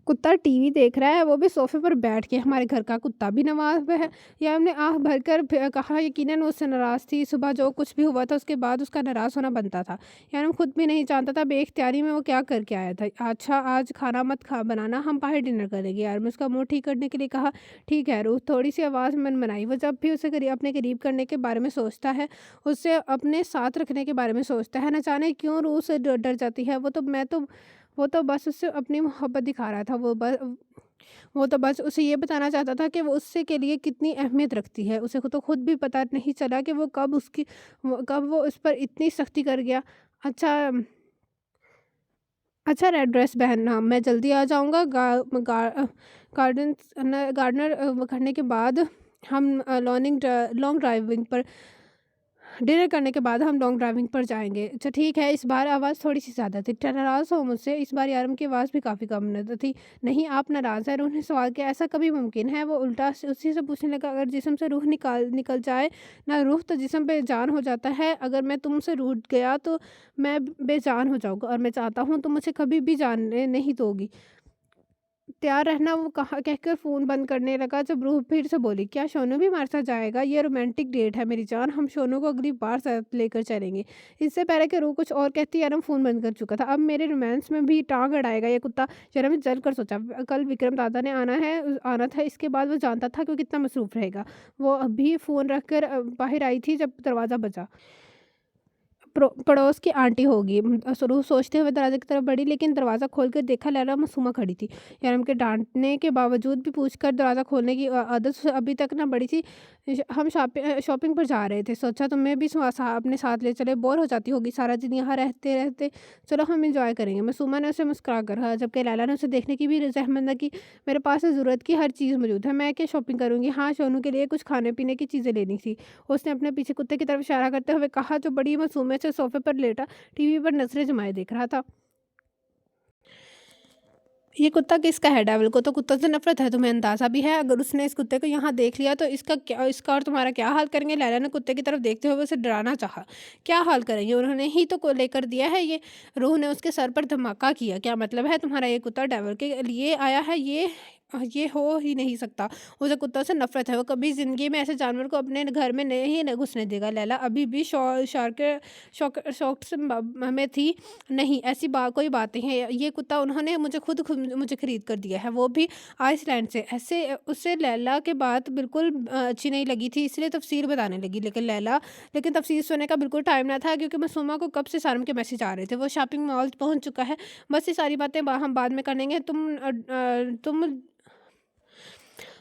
कुत्ता टीवी देख रहा है, वो भी सोफ़े पर बैठ के। हमारे घर का कुत्ता भी नवाब है। या हमने आँख भरकर कहा। यकीनन वो उससे नाराज़ थी। सुबह जो कुछ भी हुआ था उसके बाद उसका नाराज़ होना बनता था। यार हम खुद भी नहीं जानता था बेख्तियारी में वो क्या करके आया था। अच्छा, आज खाना मत बनाना, हम बाहर डिनर करेंगे। यार मैं उसका मूड ठीक करने के लिए कहा। ठीक है रूह, थोड़ी सी आवाज़ मनमनाई। वो जब भी उसे अपने करीब करने के बारे में सोचता है, उससे अपने साथ रखने के बारे में सोचता है, न जाने क्यों रूह से डर जाती है। वो तो बस उससे अपनी मोहब्बत दिखा रहा था। वो तो बस उसे ये बताना चाहता था कि वो उससे के लिए कितनी अहमियत रखती है। उसे तो खुद भी पता नहीं चला कि कब वो उस पर इतनी सख्ती कर गया। अच्छा, अच्छा, रेड ड्रेस पहनना, मैं जल्दी आ जाऊँगा। गार्डनर करने के बाद हम लॉन्ग ड्राइविंग पर डिनर करने के बाद हम लॉन्ग ड्राइविंग पर जाएँगे। अच्छा ठीक है, इस बार आवाज़ थोड़ी-सी ज़्यादा थी। नाराज़ हो मुझसे? इस बार यारम की आवाज़ भी काफ़ी कम न थी। नहीं, आप नाराज़ हैं? रूह ने सवाल किया। ऐसा कभी मुमकिन है? वो उल्टा स उसी से पूछने लगा, अगर जिस्म से रूह निकल जाए ना रूह तो जिस्म बेजान हो जाता है। अगर मैं तुमसे रूठ गया तो मैं बेजान हो जाऊँगा और मैं चाहता हूँ तुम मुझे कभी भी जानने नहीं दोगी। तैयार रहना, वो कहा कहकर फ़ोन बंद करने लगा जब रूह फिर से बोली, क्या सोनू भी हमारे साथ जाएगा? ये रोमांटिक डेट है मेरी जान, हम सोनू को अगली बार साथ लेकर चलेंगे। इससे पहले कि रूह कुछ और कहती यारम फ़ोन बंद कर चुका था। अब मेरे रोमांस में भी टांग अड़ाएगा ये कुत्ता। यारम ने जल कर सोचा, कल विक्रम दादा ने आना था, इसके बाद वो जानता था कि वो कितना मसरूफ़ रहेगा। वो अभी फ़ोन रख कर बाहर आई थी जब दरवाज़ा बजा। पड़ोस की आंटी होगी। रूह सोचते हुए दरवाजे की तरफ बढ़ी, लेकिन दरवाज़ा खोलकर देखा लैला मासूमा खड़ी थी। यारम के डाँटने के बावजूद भी पूछकर दरवाज़ा खोलने की आदत अभी तक ना बढ़ी थी। हम शॉपिंग पर जा रहे थे, सोचा तुम्हें भी अपने साथ ले चले, बोर हो जाती होगी सारा दिन यहाँ रहते-रहते। चलो हम एन्जॉय करेंगे। मासूमा ने उसे मुस्कुरा कर कहा, जबकि लैला ने उसे देखने की भी ज़हमत न की। मेरे पास ज़रूरत की हर चीज़ मौजूद है, मैं क्या शॉपिंग करूँगी? हाँ, सोनू के लिए कुछ खाने-पीने की चीज़ें लेनी थी। उसने अपने पीछे कुत्ते की तरफ इशारा करते हुए कहा, जो बड़ी मासूमियत से सोफ़े पर लेटा टीवी पर नज़रें जमाए देख रहा था। ये कुत्ता किसका है? डेविल को तो कुत्तों से नफ़रत है, तुम्हें अंदाज़ा भी है? अगर उसने इस कुत्ते को यहाँ देख लिया तो इसका और तुम्हारा क्या हाल करेंगे? लैला ने कुत्ते की तरफ देखते हुए उसे डराना चाहा। क्या हाल करेंगे? उन्होंने ही तो को लेकर दिया है ये। रूह ने उसके सर पर धमाका किया। क्या मतलब है तुम्हारा? ये कुत्ता डेविल के लिए आया है? ये हो ही नहीं सकता। उसे कुत्तों से नफ़रत है। वो कभी ज़िंदगी में ऐसे जानवर को अपने घर में नहीं न घुसने देगा। लैला अभी भी शॉक से में थी। नहीं, ऐसी कोई बात नहीं है। ये कुत्ता उन्होंने मुझे खरीद कर दिया है, वो भी आइसलैंड से। ऐसे उसे लैला की बात बिल्कुल अच्छी नहीं लगी थी, इसलिए तफ़सीर बताने लगी। लेकिन तफ़सीर सुनने का बिल्कुल टाइम ना था, क्योंकि मासूमा को कब से सारम के मैसेज आ रहे थे। वो शॉपिंग मॉल पहुँच चुका है। बस ये सारी बातें हम बाद में करेंगे।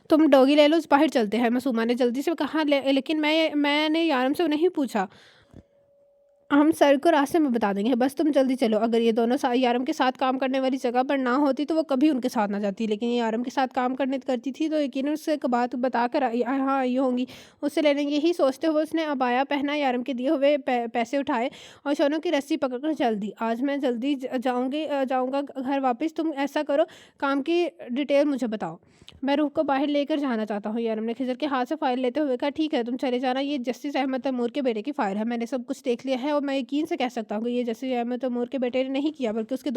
तुम डॉगी ले लो, बाहर चलते हैं। मासूमा ने जल्दी से कहा, लेकिन मैंने यारम से नहीं पूछा। हम सर को रास्ते में बता देंगे, बस तुम जल्दी चलो। अगर ये दोनों यारम के साथ काम करने वाली जगह पर ना होती तो वो कभी उनके साथ ना जाती, लेकिन ये यारम के साथ काम करती थी तो यकीनन उससे एक बात बताकर यहाँ आई होंगी। उससे लेने यही सोचते हुए उसने अबाया पहना, यारम के दिए हुए पैसे उठाए और सोनू की रस्सी पकड़कर चल दी। आज मैं जल्दी जाऊँगा घर वापस। तुम ऐसा करो, काम की डिटेल मुझे बताओ। मैं रूह को बाहर लेकर जाना चाहता हूँ। यारम ने खिजर के हाथ से फाइल लेते हुए कहा, ठीक है तुम चले जाना। ये जस्टिस अहमद तैमूर के बेटे की फाइल है, मैंने सब कुछ देख लिया है और मैं यकीन से कह सकता हूँ कि ये जस्टिस अहमद तैमूर के बेटे ने नहीं किया, बल्कि उसके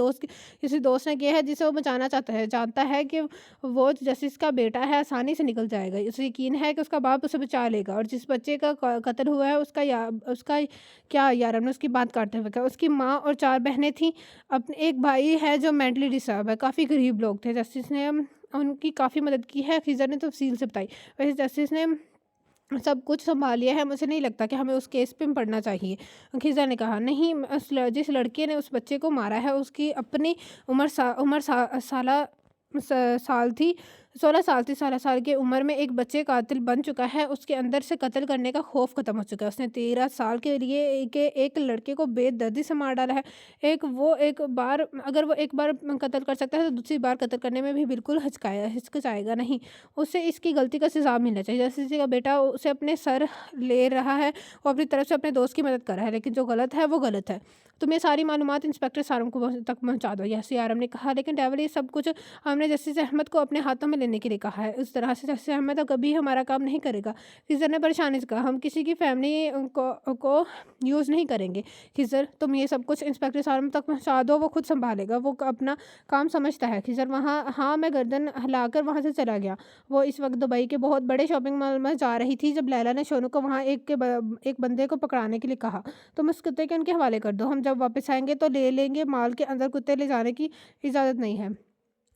किसी दोस्त ने किया है जिसे वो बचाना चाहता है। जानता है कि वो जस्टिस का बेटा है, आसानी से निकल जाएगा। उसे यकीन है कि उसका बाप उसे बचा लेगा। और जिस बच्चे का कत्ल हुआ है उसका क्या? यारम ने उसकी बात काटते हुए कहा, उसकी माँ और 4 बहनें थीं। अपने एक भाई है जो मेंटली डिस्टर्ब है। काफ़ी गरीब लोग थे। जस्टिस ने उनकी काफ़ी मदद की है। खिज़र ने तफ़सील से बताई। वैसे जस्टिस ने सब कुछ सँभाल लिया है, मुझे नहीं लगता कि हमें उस केस पे पड़ना चाहिए। खिज़र ने कहा, नहीं, जिस लड़के ने उस बच्चे को मारा है उसकी अपनी उम्र साला साल थी, 16 साल थी। 16 साल की उम्र में एक बच्चे कातिल बन चुका है। उसके अंदर से कत्ल करने का खौफ ख़त्म हो चुका है। उसने 13 साल के लिए एक लड़के को बेदर्दी से मार डाला है। अगर वो एक बार कत्ल कर सकता है तो दूसरी बार कत्ल करने में भी बिल्कुल हिचकिचाएगा नहीं। उसे इसकी गलती का सज़ा मिलना चाहिए। जैसे किसी का बेटा उसे अपने सर ले रहा है, वो अपनी तरफ से अपने दोस्त की मदद कर रहा है, लेकिन जो गलत है वो गलत है। तुम ये सारी मालूमात इंस्पेक्टर सारम को तक पहुँचा दो। यस, यारम ने कहा, लेकिन डेविल ये सब कुछ हमने जस्टिस अहमद को अपने हाथों में लेने के लिए कहा है। इस तरह से जस्टिस अहमद अब कभी हमारा काम नहीं करेगा। खिज़र ने परेशानी से कहा, हम किसी की फैमिली को यूज़ नहीं करेंगे। खिज़र, तुम ये सब कुछ इंस्पेक्टर सारम तक पहुँचा दो, वो खुद सँभालेगा, वो अपना काम समझता है। खिज़र हाँ, मैं गर्दन हिलाकर वहाँ से चला गया। वो इस वक्त दुबई के बहुत बड़े शॉपिंग मॉल में जा रही थी जब लैला ने सोनू को वहाँ एक बंदे को पकड़ाने के लिए कहा, तुम उस कुत्ते के उनके हवाले कर दो, हम जब वापस आएंगे तो ले लेंगे। माल के अंदर कुत्ते ले जाने की इजाज़त नहीं है।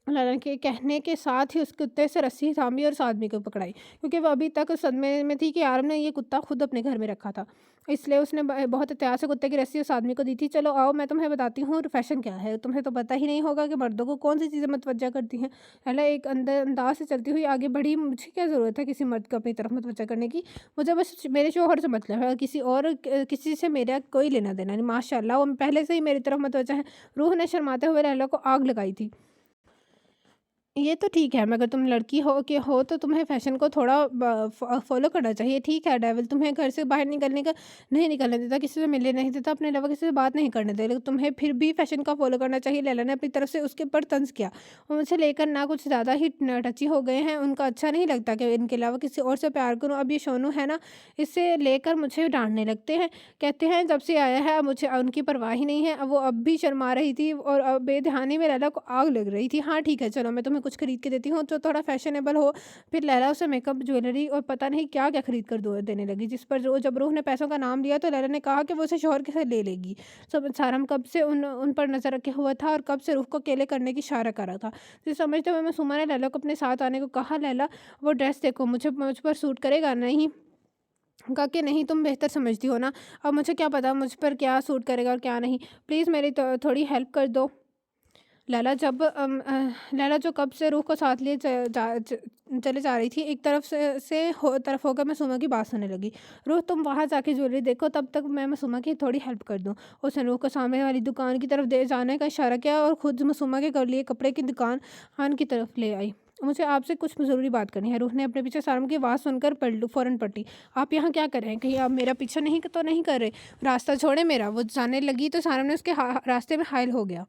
लड़न के कहने के साथ ही उस कुत्ते से रस्सी थामी और उस आदमी को पकड़ाई, क्योंकि वो अभी तक उस सदमे में थी कि आरम ने ये कुत्ता खुद अपने घर में रखा था। इसलिए उसने बहुत एहतियात से कुत्ते की रस्सी उस आदमी को दी थी। चलो आओ, मैं तुम्हें बताती हूँ फैशन क्या है। तुम्हें तो पता ही नहीं होगा कि मर्दों को कौन सी चीज़ें मुतवज्जा करती हैं। पहले एक अंदाज से चलती हुई आगे बढ़ी, मुझे क्या ज़रूरत है किसी मर्द को अपनी तरफ मुतवज्जा करने की? मुझे बस मेरे शोहर से मतलब है, किसी से मेरा कोई लेना देना नहीं। माशाल्लाह, वो पहले से ही मेरी तरफ मुतवज्जा है। रूह ने शर्माते हुए लैला को आग लगाई थी। ये तो ठीक है, मगर तुम लड़की हो तो तुम्हें फ़ैशन को थोड़ा फ़ॉलो करना चाहिए। ठीक है, डेविल तुम्हें घर से बाहर निकलने का नहीं निकलने देता, किसी से मिलने नहीं देता, अपने अलावा किसी से बात नहीं करने देता, लेकिन तुम्हें फिर भी फ़ैशन का फ़ॉलो करना चाहिए। लैला ने अपनी तरफ से उसके ऊपर तंज़ किया। वो मुझसे लेकर ना कुछ ज़्यादा ही न टची हो गए हैं, उनको अच्छा नहीं लगता कि इनके अलावा किसी और से प्यार करूँ। अब ये सोनू है ना, इससे लेकर मुझे डाँटने लगते हैं। कहते हैं जब से आया है अब मुझे उनकी परवाह ही नहीं है। अब वो अब भी शर्मा रही थी और बेध्यानी में लैला को आग लग रही थी। हाँ ठीक है, चलो मैं तुम्हें कुछ खरीद के देती हूँ जो थोड़ा फैशनेबल हो। फिर लैला उसे मेकअप, ज्वेलरी और पता नहीं क्या-क्या खरीद कर दो देने लगी, जिस पर जब रूह ने पैसों का नाम लिया तो लैला ने कहा कि वो उसे शौहर के साथ ले लेगी। सब सारम कब से उन पर नज़र रखे हुआ था और कब से रूह को अकेले करने की इशारा कर रहा था। ये समझते हुए मासूमा ने लैला को अपने साथ आने को कहा। लैला, वो ड्रेस देखो, मुझ पर सूट करेगा? नहीं। कहा कि नहीं, तुम बेहतर समझती हो ना। अब मुझे क्या पता मुझ पर क्या सूट करेगा और क्या नहीं। प्लीज़ मेरी तो थोड़ी हेल्प कर दो। लैला जो कब से रूह को साथ लिए चले जा रही थी, एक तरफ तरफ होकर मासूमा की बात सुनने लगी। रूह, तुम वहाँ जाके ज्वेलरी देखो, तब तक मैं मासूमा की थोड़ी हेल्प कर दूँ। उसने रूह को सामने वाली दुकान की तरफ दे जाने का इशारा किया और खुद मासूमा के कर लिए कपड़े की दुकान खान की तरफ ले आई। मुझे आपसे कुछ ज़रूरी बात करनी है। रूह ने अपने पीछे सारम की आवाज़ सुनकर फ़ौरन पलटी। आप यहाँ क्या कर रहे हैं? कहीं आप मेरा पीछा नहीं तो नहीं कर रहे? रास्ता छोड़े मेरा। वो जाने लगी तो सारम ने उसके रास्ते में हायल हो गया।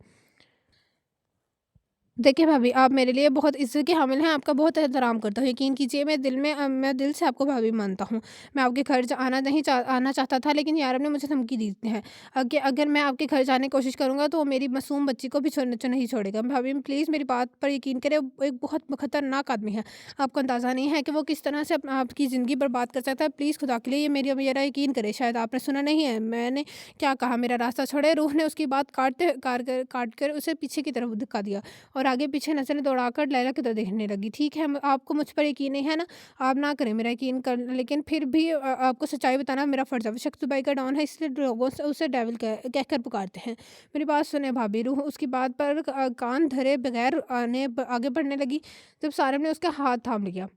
देखिए भाभी, आप मेरे लिए बहुत इज़्ज़त के हामिल हैं, आपका बहुत एहतराम करता हूँ। यकीन कीजिए मैं दिल से आपको भाभी मानता हूँ। मैं आपके घर आना चाहता था, लेकिन यारम ने मुझे धमकी दी है कि अगर मैं आपके घर जाने की कोशिश करूँगा तो वो मेरी मासूम बच्ची को भी नहीं छोड़ेगा। भाभी प्लीज़ मेरी बात पर यकीन करें, वो एक बहुत खतरनाक आदमी है। आपको अंदाज़ा नहीं है कि वो किस तरह से आपकी ज़िंदगी बर्बाद कर सकता है। प्लीज़ खुदा के लिए ये मेरा यकीन करें। शायद आपने सुना नहीं है मैंने क्या कहा, मेरा रास्ता छोड़े। रूह ने उसकी बात काट कर उसे पीछे की तरफ धक्का दिया और आगे पीछे नज़रें दौड़ाकर लैला की तरफ देखने लगी। ठीक है, आपको मुझ पर यकीन नहीं है ना, आप ना करें मेरा यकीन कर, लेकिन फिर भी आपको सच्चाई बताना मेरा फ़र्ज़ है। वो शख्स दुबई का डॉन है, इसलिए लोगों से उसे डेविल कहकर पुकारते हैं। मेरी बात सुने भाभी। रूह उसकी बात पर कान धरे बगैर आगे बढ़ने लगी, जब सारम ने उसका हाथ थाम लिया।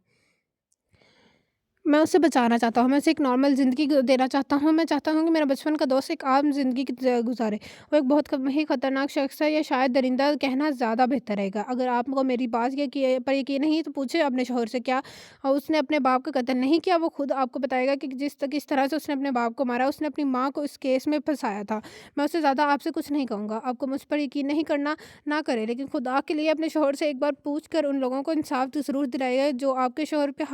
मैं उसे बचाना चाहता हूँ, मैं उसे एक नॉर्मल ज़िंदगी देना चाहता हूँ। मैं चाहता हूँ कि मेरा बचपन का दोस्त एक आम ज़िंदगी की गुज़ारे। वो एक बहुत ही खतरनाक शख्स है, या शायद दरिंदा कहना ज़्यादा बेहतर रहेगा। अगर आपको मेरी बात पर यकीन नहीं है तो पूछे अपने शौहर से, क्या उसने अपने बाप का कत्ल नहीं किया? वो खुद आपको बताएगा कि किस तरह से उसने अपने बाप को मारा। उसने अपनी माँ को इस केस में फँसाया था। मैं उससे ज़्यादा आपसे कुछ नहीं कहूँगा। आपको मुझ पर यकीन नहीं करना, ना करें, लेकिन खुदा के लिए अपने शौहर से एक बार पूछ कर उन लोगों को इंसाफ़ तो ज़रूर दिलाइएगा जो आपके शौहर के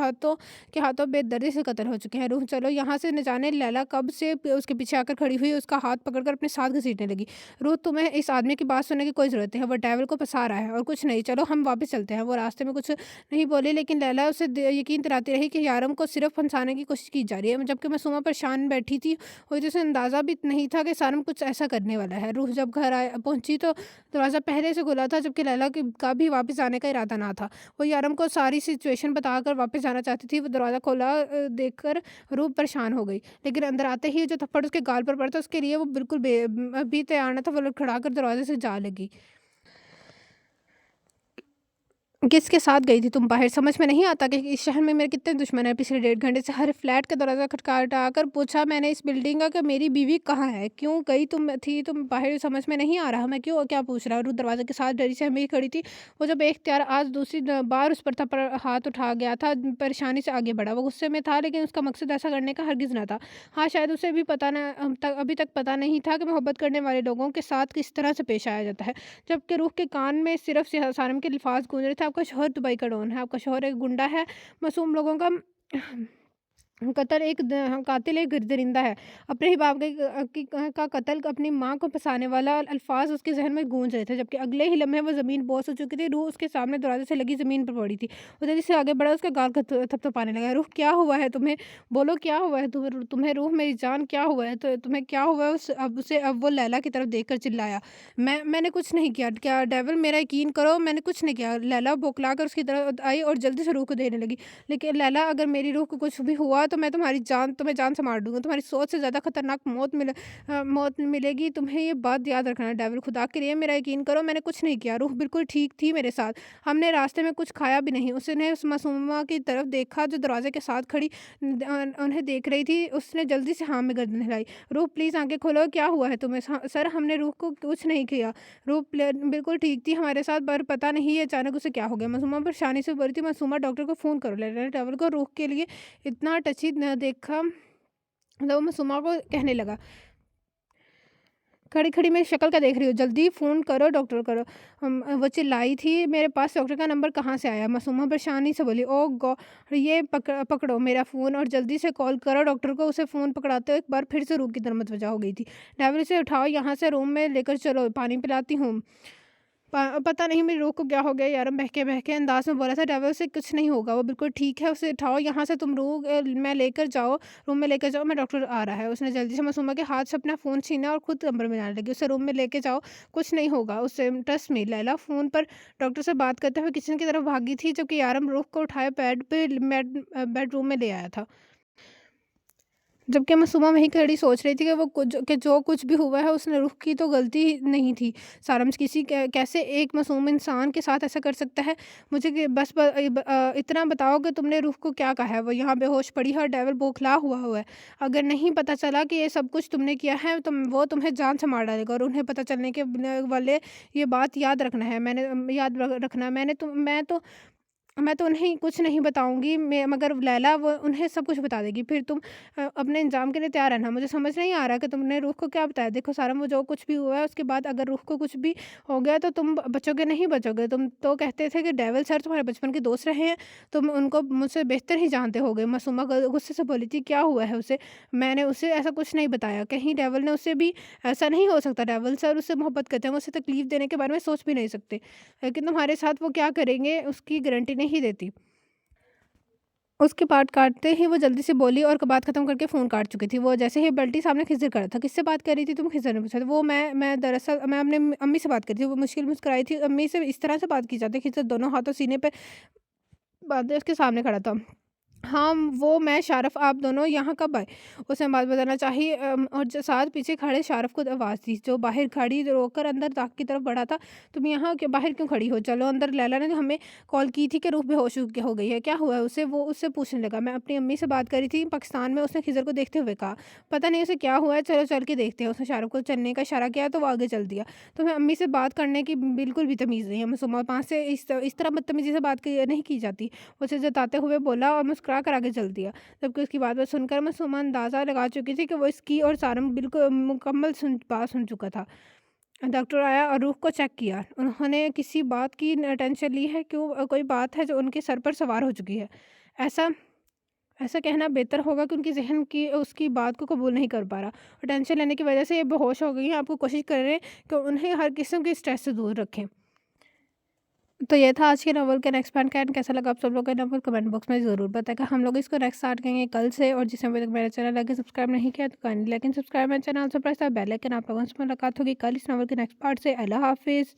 हाथों बेदर्दी से कत्ल हो चुके हैं। रूह, चलो यहाँ से, न जाने लैला कब से उसके पीछे आकर खड़ी हुई, उसका हाथ पकड़कर अपने साथ घसीटने लगी। रूह, तुम्हें इस आदमी की बात सुनने की कोई ज़रूरत नहीं है, वो डेविल को फंसा रहा है और कुछ नहीं। चलो हम वापस चलते हैं। वो रास्ते में कुछ नहीं बोली, लेकिन लैला उसे यकीन दिलाती रही कि यारम को सिर्फ फंसाने की कोशिश की जा रही है, जबकि मासूमा परेशान बैठी थी और जिसे अंदाज़ा भी नहीं था कि सारम कुछ ऐसा करने वाला है। रूह जब घर पहुंची तो दरवाज़ा पहले से खुला था, जबकि लैला का भी वापस आने का इरादा ना था। वो यारम को सारी सिचुएशन बताकर वापस जाना चाहती थी। वो दरवाज़ा खोला देखकर रूह परेशान हो गई, लेकिन अंदर आते ही जो थप्पड़ उसके गाल पर पड़ा था, उसके लिए वो बिल्कुल भी तैयार न था। वो लड़खड़ाकर दरवाजे से जा लगी। किसके साथ गई थी तुम बाहर? समझ में नहीं आता कि इस शहर में मेरे कितने दुश्मन हैं? पिछले 1.5 घंटे से हर फ्लैट का दरवाज़ा खटखटाकर पूछा मैंने इस बिल्डिंग का कि मेरी बीवी कहाँ है? क्यों गई तुम बाहर? समझ में नहीं आ रहा मैं क्यों क्या पूछ रहा हूँ? रूह दरवाजे के साथ डरी से हमें खड़ी थी। वो जब एक आज दूसरी बार उस पर थप्पड़ हाथ उठा गया था, परेशानी से आगे बढ़ा। वो गुस्से में था, लेकिन उसका मकसद ऐसा करने का हरगिज़ ना था। हाँ, शायद उसे भी अभी तक पता नहीं था कि मोहब्बत करने वाले लोगों के साथ किस तरह से पेश आया जाता है। जबकि रूह के कान में सिर्फ सारम के अल्फाज गूंज रहे थे, आपका शौहर दुबई का डॉन है, आपका शौहर एक गुंडा है, मासूम लोगों का कातिल एक दरिंदा है। अपने ही बाप का कत्ल, अपनी माँ को फंसाने वाला अल्फाज उसके जहन में गूंज रहे थे, जबकि अगले ही लम्हे वो ज़मीन बोस हो चुकी थी। रूह उसके सामने दरवाजे से लगी ज़मीन पर पड़ी थी। वो तेज़ी से आगे बढ़ा, उसका गाल थपथपाने लगा। रूह, क्या हुआ है तुम्हें? बोलो क्या हुआ है तुम्हें? रूह मेरी जान, क्या हुआ है? तो तुम्हें क्या हुआ है? अब वो लैला की तरफ देख कर चिल्लाया। मैंने कुछ नहीं किया। क्या डेविल, मेरा यकीन करो, मैंने कुछ नहीं किया। लैला बौखला कर उसकी तरफ आई और जल्दी से रूह को देने लगी। लेकिन लैला, अगर मेरी रूह को कुछ भी हुआ तो मैं तुम्हें जान से मार दूँगा। तुम्हारी सोच से ज़्यादा खतरनाक मौत मिलेगी, तुम्हें ये बात याद रखना। डेविल, खुदा के लिए मेरा यकीन करो, मैंने कुछ नहीं किया। रूह बिल्कुल ठीक थी मेरे साथ। हमने रास्ते में कुछ खाया भी नहीं। उसने उस मासूमा की तरफ देखा जो दरवाजे के साथ खड़ी उन्हें देख रही थी। उसने जल्दी से हाँ में गर्दन हिलाई। रूह प्लीज़ आँखें खोलो, क्या हुआ है तुम्हें? सर, हमने रूह को कुछ नहीं किया। रूह बिल्कुल ठीक थी हमारे साथ, पर पता नहीं ये अचानक उसे क्या हो गया। मासूमा परेशानी से बोली थी, मासूमा डॉक्टर को फ़ोन करो। लेने डेविल को रूह के लिए इतना टची न देखा, मतलब वो मासूमा को कहने लगा, खड़ी-खड़ी मेरी शक्ल क्या देख रही हो? जल्दी फ़ोन करो, डॉक्टर करो। वो चिल्लाई थी, मेरे पास डॉक्टर का नंबर कहाँ से आया? मासूमा परेशानी से बोली, ओह ये पकड़ो मेरा फ़ोन और जल्दी से कॉल करो डॉक्टर को। उसे फ़ोन पकड़ाते हुए एक बार फिर से रूह की तरफ मतवजा हो गई थी। डेविल, इसे उठाओ, यहाँ से रूम में लेकर चलो, पानी पिलाती हूँ। पता नहीं मेरी रूह को क्या हो गया यार, बहके-बहके अंदाज़ में बोला था। डेविल, से कुछ नहीं होगा, वो बिल्कुल ठीक है, उसे उठाओ यहाँ से, तुम मैं लेकर जाओ, रूम में लेकर जाओ, मैं डॉक्टर आ रहा है। उसने जल्दी से मासूमा के हाथ से अपना फ़ोन छीना और खुद नंबर मिलाने लगी। उसे रूम में लेके जाओ, कुछ नहीं होगा उसे, ट्रस्ट मी। लैला फ़ोन पर डॉक्टर से बात करते हुए किचन की तरफ भागी थी, जबकि यारम रूह को उठाए बेडरूम में ले आया था। जबकि मासूमा वहीं खड़ी सोच रही थी कि जो कुछ भी हुआ है उसने रूह की तो गलती नहीं थी। सारांश, कैसे एक मासूम इंसान के साथ ऐसा कर सकता है? मुझे इतना बताओ कि तुमने रूह को क्या कहा है? वो यहाँ बेहोश पड़ी है और डेविल बौखला हुआ है। अगर नहीं पता चला कि ये सब कुछ तुमने किया है, तो वो तुम्हें जान से मार डालेगा और उन्हें पता चलने के वाले ये बात याद रखना है। मैं तो उन्हें कुछ नहीं बताऊँगी, मगर लैला वो उन्हें सब कुछ बता देगी। फिर तुम अपने इंजाम के लिए तैयार रहना। मुझे समझ नहीं आ रहा कि तुमने रूह को क्या बताया। देखो सारा, वो जो कुछ भी हुआ है उसके बाद अगर रूह को कुछ भी हो गया तो तुम बचोगे नहीं बचोगे। तुम तो कहते थे कि डेविल सर तुम्हारे बचपन के दोस्त रहे हैं, तुम उनको मुझसे बेहतर ही जानते होगे। मासूमा गुस्से से बोली थी, क्या हुआ है उसे? मैंने उसे ऐसा कुछ नहीं बताया। कहीं डेविल ने उसे भी, ऐसा नहीं हो सकता। डेविल सर उससे मोहब्बत करते हैं, वो उसे तकलीफ देने के बारे में सोच भी नहीं सकते। लेकिन तुम्हारे साथ वो क्या करेंगे उसकी गारंटी नहीं देती। उसके बात काटते ही वो जल्दी से बोली और बात खत्म करके फ़ोन काट चुकी थी। वो जैसे ही बल्टी सामने खिज़र खड़ा था, किससे बात कर रही थी तुम? खिज़र ने पूछा। वो मैं दरअसल मैं अपने अम्मी से बात कर रही थी। वो मुश्किल मुस्कुराई थी। अम्मी से इस तरह से बात की जाती है? खिज़र दोनों हाथों सीने पे बाँधे उसके सामने खड़ा था। हाँ, वो मैं शारफ़, आप दोनों यहाँ कब आए? उसने बात बताना चाहिए, और साथ पीछे खड़े शारफ़ को आवाज़ दी, जो बाहर खड़ी रोककर अंदर ताक की तरफ बढ़ा था। तुम यहाँ के बाहर क्यों खड़ी हो? चलो अंदर। लैला ने हमें कॉल की थी कि रूह बेहोश हो गई है। क्या हुआ है उसे? वो उससे पूछने लगा। मैं अपनी अम्मी से बात कर रही थी पाकिस्तान में। उसने खिज़र को देखते हुए कहा। पता नहीं उसे क्या हुआ है, चलो चल के देखते हैं। उसने शाहरुख को चलने का इशारा किया तो वो आगे चल दिया। तुम्हें अम्मी से बात करने की बिल्कुल भी तमीज़ नहीं है। मासूमा, पास से इस तरह बदतमीज़ी से बात नहीं की जाती। उसे जताते हुए बोला और मुस्कुरा कर आगे चल दिया। जबकि उसकी बात सुनकर मासूमा अंदाज़ा लगा चुकी थी कि वो इसकी और सारंग बिल्कुल मुकम्मल बात सुन चुका था। डॉक्टर आया और रूह को चेक किया। उन्होंने किसी बात की टेंशन ली है? क्यों, कोई बात है जो उनके सर पर सवार हो चुकी है? ऐसा ऐसा कहना बेहतर होगा कि उनकी ज़हन की उसकी बात को कबूल नहीं कर पा रहा और टेंशन लेने की वजह से ये बेहोश हो गई हैं। आपको कोशिश कर रहे हैं कि उन्हें हर किस्म के स्ट्रेस से दूर रखें। तो ये था आज के नॉवल का नेक्स्ट पार्ट। कैसा लगा आप सब लोगों को नॉवल कमेंट बॉक्स में ज़रूर बताएगा। हम लोग इसको नेक्स्ट स्टार्ट करेंगे कल से। और जिसने अभी तक मेरा चैनल लाइक सब्सक्राइब नहीं किया तो kindly like and subscribe my channel, also press the bell icon. आप लोगों से मुलाकात होगी कल इस नॉवल के नेक्स्ट पार्ट से। अल्लाह हाफ़िज़।